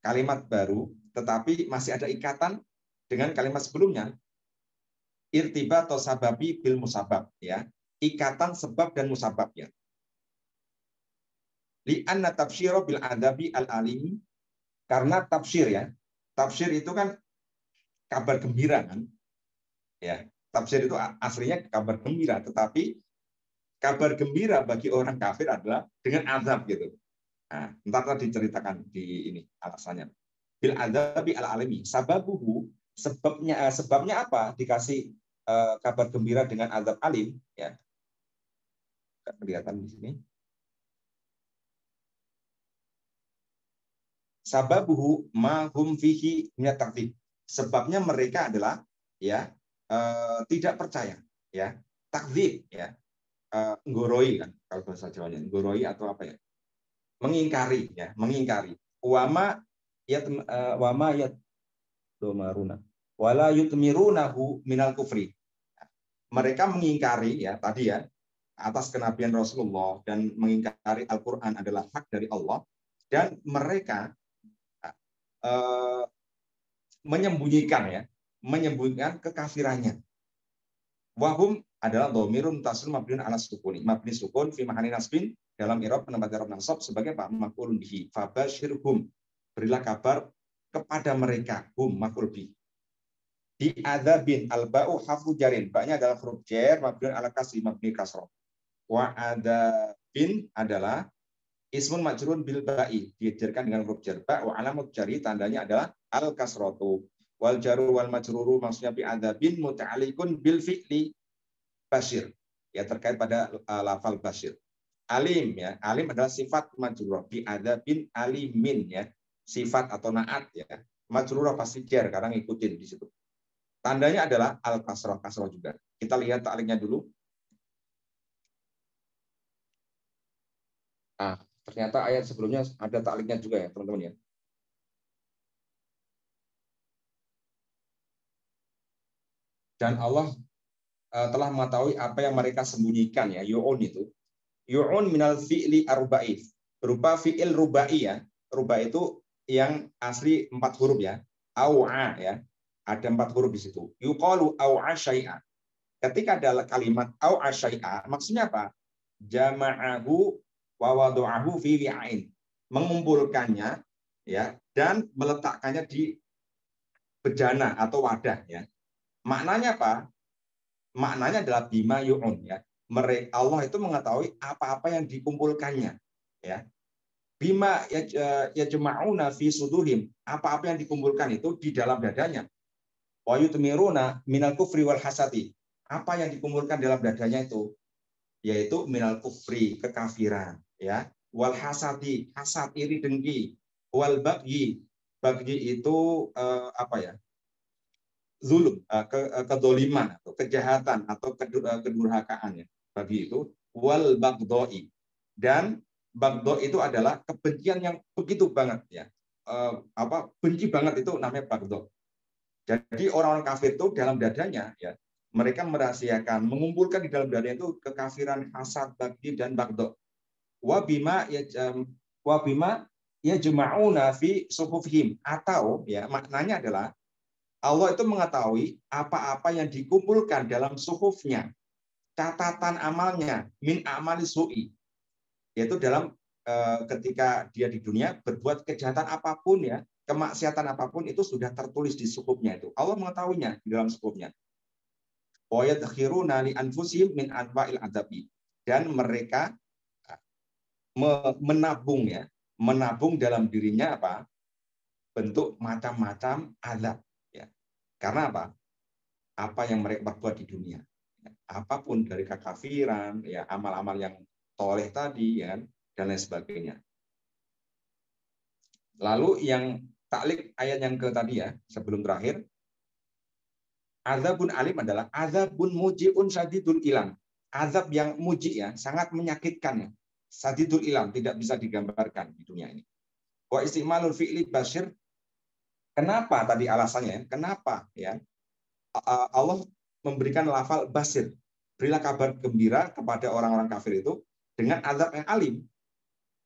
kalimat baru tetapi masih ada ikatan dengan kalimat sebelumnya. Irtibat atau sababi bil musabab ya, ikatan sebab dan musabab ya. Li'anna tafsyira bil adabi al alimi, karena tafsir ya, tafsir itu kan kabar gembira kan ya, tafsir itu aslinya kabar gembira, tetapi kabar gembira bagi orang kafir adalah dengan azab gitu. Nah, ntar diceritakan di ini alasannya. Bil adabi al alimi, sababuhu, sebabnya apa dikasih kabar gembira dengan azab alim ya. Kelihatan di sini. Sababuhu ma hum fihi minat takdzib. Sebabnya mereka adalah ya tidak percaya ya, takdzib ya, nggoroi kan kalau bahasa Jawanya, nggoroi atau apa ya, mengingkari ya, mengingkari. Wama ya domaruna wala yutmirunahu minal kufri. Mereka mengingkari ya tadi ya atas kenabian Rasulullah dan mengingkari Al-Qur'an adalah hak dari Allah, dan mereka menyembunyikan kekafirannya. Wahum adalah dhamirun tasil mabniun ala sukuni, mabni sukun fi mahali nasbin, dalam i'rab penambat i'rab nasab sebagai maf'ulun bihi. Fabashirhum, berilah kabar kepada mereka, hum maf'ul bihi. Di adzabin al-ba'u harfu jarin, ba'nya adalah huruf jar mabniun ala kasri mabni kasrah. Wa adzabin adalah ismun majrun bil ba'i, dijarkan dengan huruf jar ba, wa alamat jari tandanya adalah al kasratu. Wal jaru wal majruru maksudnya bi adzabin muta'alliqun bil fi'li basyir, ya terkait pada lafal basyir. Alim ya, alim adalah sifat majrurah, bi adzabin alimin ya, sifat atau naat ya. Majrurah pasti jar karena ngikutin di situ. Tandanya adalah al kasrah, kasrah juga. Kita lihat ta'liknya dulu. Ternyata ayat sebelumnya ada ta'liknya juga ya, teman-teman ya. Dan Allah telah mengetahui apa yang mereka sembunyikan ya, yu'un itu. Yu'un minal fi'li arba'if, berupa fi'il rubai ya. Rubai itu yang asli 4 huruf ya. Au'a ya. Ada 4 huruf di situ. Yuqalu au'a syai'a. Ketika ada kalimat au'a syai'a, maksudnya apa? Jama'ahu wa wadu'ahu fi wi'ain. Mengumpulkannya ya dan meletakkannya di bejana atau wadah ya. Maknanya apa? Maknanya adalah bima yu'un ya. Allah itu mengetahui apa-apa yang dikumpulkannya ya. Bima yajma'una fi sudurihim, apa-apa yang dikumpulkan itu di dalam dadanya. Wa yutmiruna minal kufri wal hasati, apa yang dikumpulkan dalam dadanya itu yaitu minal kufri, kekafiran ya, wal hasati, hasad, iri dengki, wal bagyi, bagyi itu apa ya, zulum, kedoliman atau kejahatan atau kedurhakaan ya, bagi itu, wal bagdoi, dan bagdo itu adalah kebencian yang begitu banget ya, benci banget itu namanya bagdo. Jadi orang-orang kafir itu dalam dadanya ya, mereka merahasiakan, mengumpulkan di dalam dadanya itu kekafiran, hasad, bagdi dan bagdo. Wabima ya juma'una fi suhufihim, atau ya maknanya adalah Allah itu mengetahui apa-apa yang dikumpulkan dalam suhufnya, catatan amalnya, min amali su'i, yaitu dalam ketika dia di dunia berbuat kejahatan apapun ya, kemaksiatan apapun itu sudah tertulis di suhufnya itu. Allah mengetahuinya di dalam suhufnya. Wa yadkhiruna li anfusihim min anwa'il adzabi, dan mereka menabung ya, menabung dalam dirinya apa? Bentuk macam-macam azab ya. Karena apa? Apa yang mereka perbuat di dunia. Apapun dari kekafiran ya, amal-amal yang toleh tadi ya, dan lain sebagainya. Lalu yang taklik ayat yang ke tadi ya, sebelum terakhir, azabun alim adalah azabun muji'un sadidul ilam. Azab yang muji ya, sangat menyakitkan ya. Sadidul ilam, tidak bisa digambarkan di dunia ini. Wa istimalul fi'li basyir. Kenapa tadi alasannya? Kenapa ya? Allah memberikan lafal basir, berilah kabar gembira kepada orang-orang kafir itu dengan azab yang alim.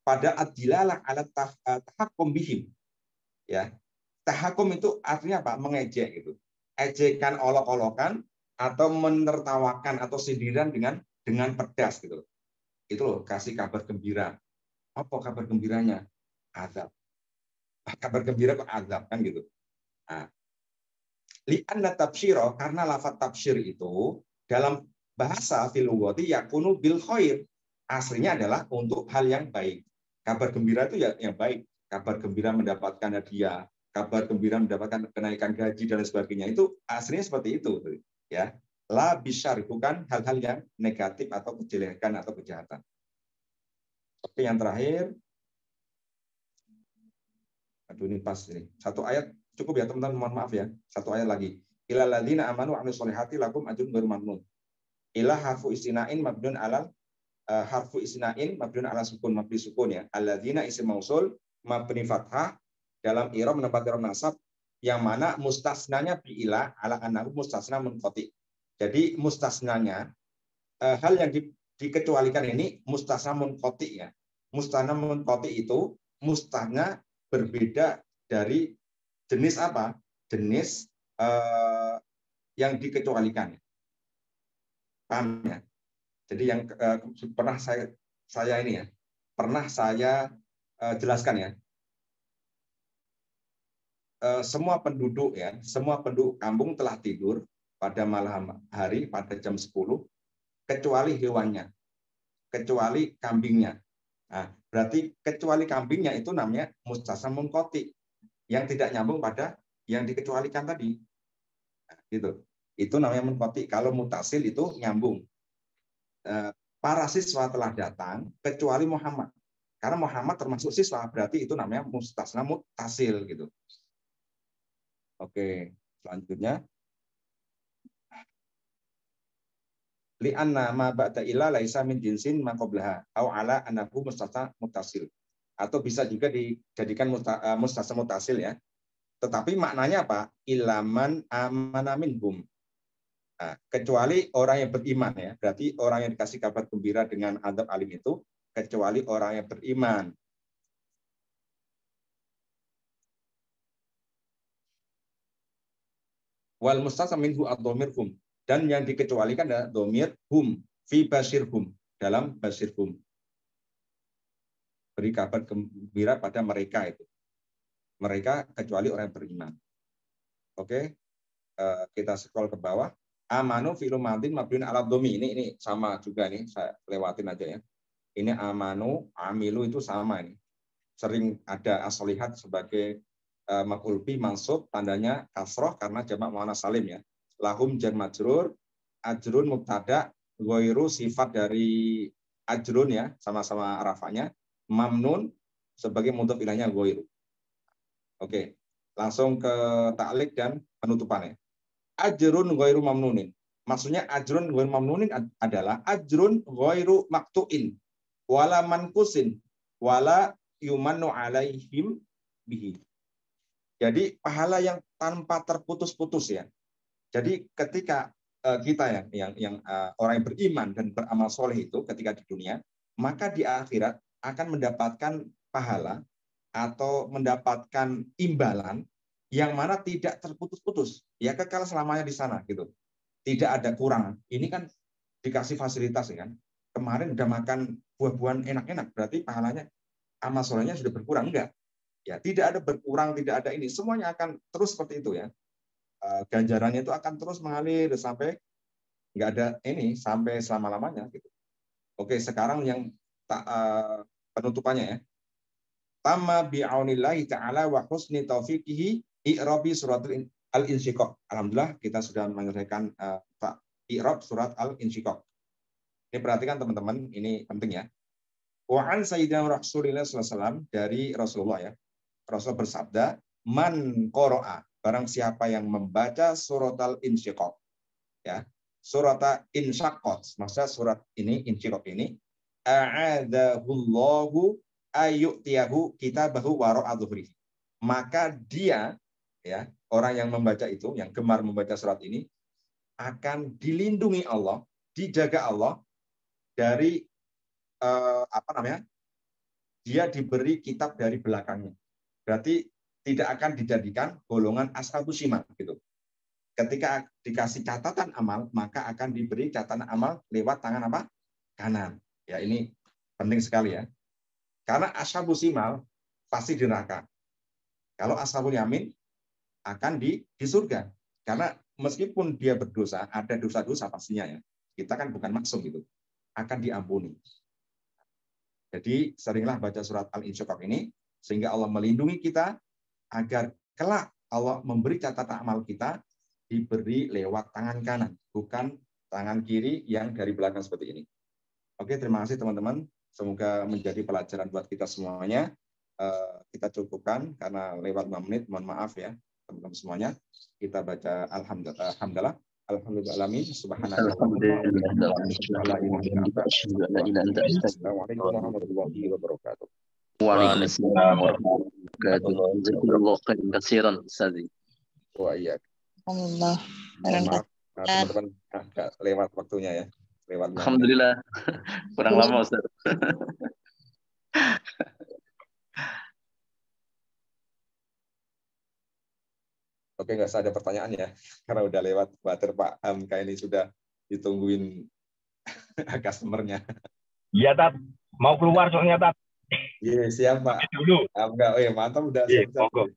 Pada ad-dilalah ala tahakum bihim. Ya. Tahakum itu artinya apa? Mengejek gitu. Ejekan, olok-olokan, atau menertawakan atau sindiran dengan pedas gitu. Itu loh, kasih kabar gembira. Apa kabar gembiranya? Azab. Kabar gembira kok azab kan gitu. Nah, li'anna tabsyira, karena lafaz tabsyir itu dalam bahasa fil lughati yakunu bil khair. Aslinya adalah untuk hal yang baik. Kabar gembira itu ya yang baik. Kabar gembira mendapatkan hadiah, kabar gembira mendapatkan kenaikan gaji dan sebagainya, itu aslinya seperti itu ya. La bisyar, bukan hal-hal yang negatif atau kejelekan atau kejahatan. Oke, yang terakhir, aduh ini pas ini. Satu ayat cukup ya teman-teman, mohon maaf ya. Satu ayat lagi. Ilal ladzina amanu wa amilus sholihati lakum ajrun ghairu mamnun. Ila harfu istinain mabdun alal harfu istinain mabdun ala sukun, mabni sukun ya. Alladzina isim mausul mabni fathah dalam i'rab menempati i'rab nasab, yang mana mustasnanya bi'ila ala annahu mustasna munqati. Jadi mustasnanya hal yang dikecualikan ini mustasna munqati ya. Mustasna munqati itu mustasna berbeda dari jenis apa? Jenis yang dikecualikan. Paham ya? Jadi yang pernah saya ini ya, pernah saya jelaskan ya. Semua penduduk kampung telah tidur pada malam hari pada jam 10 kecuali hewannya, kecuali kambingnya. Nah, berarti kecuali kambingnya itu namanya mustasna munqati, yang tidak nyambung pada yang dikecualikan tadi. Nah, gitu. Itu namanya munqati. Kalau mutasil itu nyambung. Para siswa telah datang kecuali Muhammad. Karena Muhammad termasuk siswa, berarti itu namanya mustasna muttasil gitu. Oke, selanjutnya. Li'anna ma ba'da ila laisa min jinsin ma qablaha au ala annahu mustasna muttasil. Atau bisa juga dijadikan mustasna muttasil ya. Tetapi maknanya apa? Ilaman amana minhum. Nah, kecuali orang yang beriman ya. Berarti orang yang dikasih kabar gembira dengan azab alim itu kecuali orang yang beriman. Wal mustasna minhu ad-dhamir hum, dan yang dikecualikan adalah dhamir hum fi basirhum, dalam basirhum. Beri kabar gembira pada mereka itu. Mereka kecuali orang yang beriman. Oke. Kita scroll ke bawah. Amanu fi'lu madin mabniun ala dhammi. Ini sama juga nih, saya lewatin aja ya. Ini amanu, amilu itu sama ini. Sering ada as-solihat sebagai maf'ul bi mansub, tandanya kasroh karena jamak muannats salim ya. Lahum jar majrur, ajrun mubtada, ghairu sifat dari ajrun ya, sama-sama rafanya. Mamnun sebagai mudhof ilainya ghairu. Oke, langsung ke ta'liq dan penutupannya. Ajrun ghairu mamnunin. Maksudnya ajrun ghairu mamnunin adalah ajrun ghairu maktuin, wala mankusin, wala yumannu alaihim bihi. Jadi pahala yang tanpa terputus-putus ya. Jadi ketika kita yang orang yang beriman dan beramal soleh itu ketika di dunia, maka di akhirat akan mendapatkan pahala atau mendapatkan imbalan yang mana tidak terputus-putus, ya kekal selamanya di sana gitu. Tidak ada kurang. Ini kan dikasih fasilitas ya kan. Kemarin udah makan buah-buahan enak-enak, berarti pahalanya amal solehnya sudah berkurang, enggak? Ya, tidak ada berkurang, tidak ada ini. Semuanya akan terus seperti itu ya. Ganjarannya itu akan terus mengalir sampai enggak ada ini, sampai selama-lamanya gitu. Oke, sekarang yang penutupannya ya. Tamma bi'aunillahi ta'ala wa husni taufiqihi i'rabi surat al-insyiqaq. Alhamdulillah kita sudah menyelesaikan i'rab surat al-insyiqaq. Ini perhatikan teman-teman, ini penting ya. Wa an sayyidina Rasulullah SAW, dari Rasulullah ya. Rasul bersabda, man qara'a, barang siapa yang membaca surat al-insyiqaq. Ya. Surat insyaqqat, maksudnya surat ini insyiqaq ini, a'adzahullahu ayyutiyahu kitabahu wara'a dhuhrihi. Maka dia ya, orang yang membaca itu, yang gemar membaca surat ini, akan dilindungi Allah, dijaga Allah dari dia diberi kitab dari belakangnya. Berarti tidak akan dijadikan golongan ashabus shimal gitu. Ketika dikasih catatan amal, maka akan diberi catatan amal lewat tangan apa? Kanan. Ya, ini penting sekali ya. Karena ashabus shimal pasti di neraka. Kalau ashabul yamin akan di surga. Karena meskipun dia berdosa, ada dosa-dosa pastinya ya. Kita kan bukan maksum gitu. Akan diampuni. Jadi seringlah baca surat Al-Insyiqaq ini sehingga Allah melindungi kita agar kelak Allah memberi catatan amal kita diberi lewat tangan kanan, bukan tangan kiri yang dari belakang seperti ini. Oke, terima kasih teman-teman. Semoga menjadi pelajaran buat kita semuanya. Kita cukupkan karena lewat 5 menit. Mohon maaf ya teman-teman semuanya. Kita baca alhamdulillah. Alhamdulillahalamin. Assalamualaikum warahmatullahi wabarakatuh. Waalaikumsalam warahmatullahi wabarakatuh. Jazakallahu khairan katsiran, Ustaz. Wah, iya. Alhamdulillah. Maaf, teman-teman agak lewat waktunya ya. Lewat. Alhamdulillah. Kurang lama, Ustaz. Oke, nggak usah ada pertanyaan ya, karena udah lewat bater Pak Hamka ini sudah ditungguin customer-nya. Iya, Tat. Mau keluar soalnya, Tat. Iya, siap Pak. Dulu. Hamka, oh ya mantap udah Iya, siap. monggo.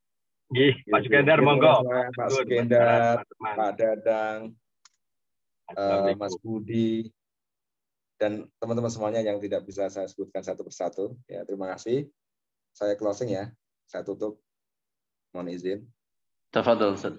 Iya, Pak Sukendar, monggo. Pak Sukendar, Pak Dadang, Mas Budi, dan teman-teman semuanya yang tidak bisa saya sebutkan satu persatu. Ya, terima kasih. Saya closing ya. Saya tutup. Mohon izin. Tafadhal, Ustaz.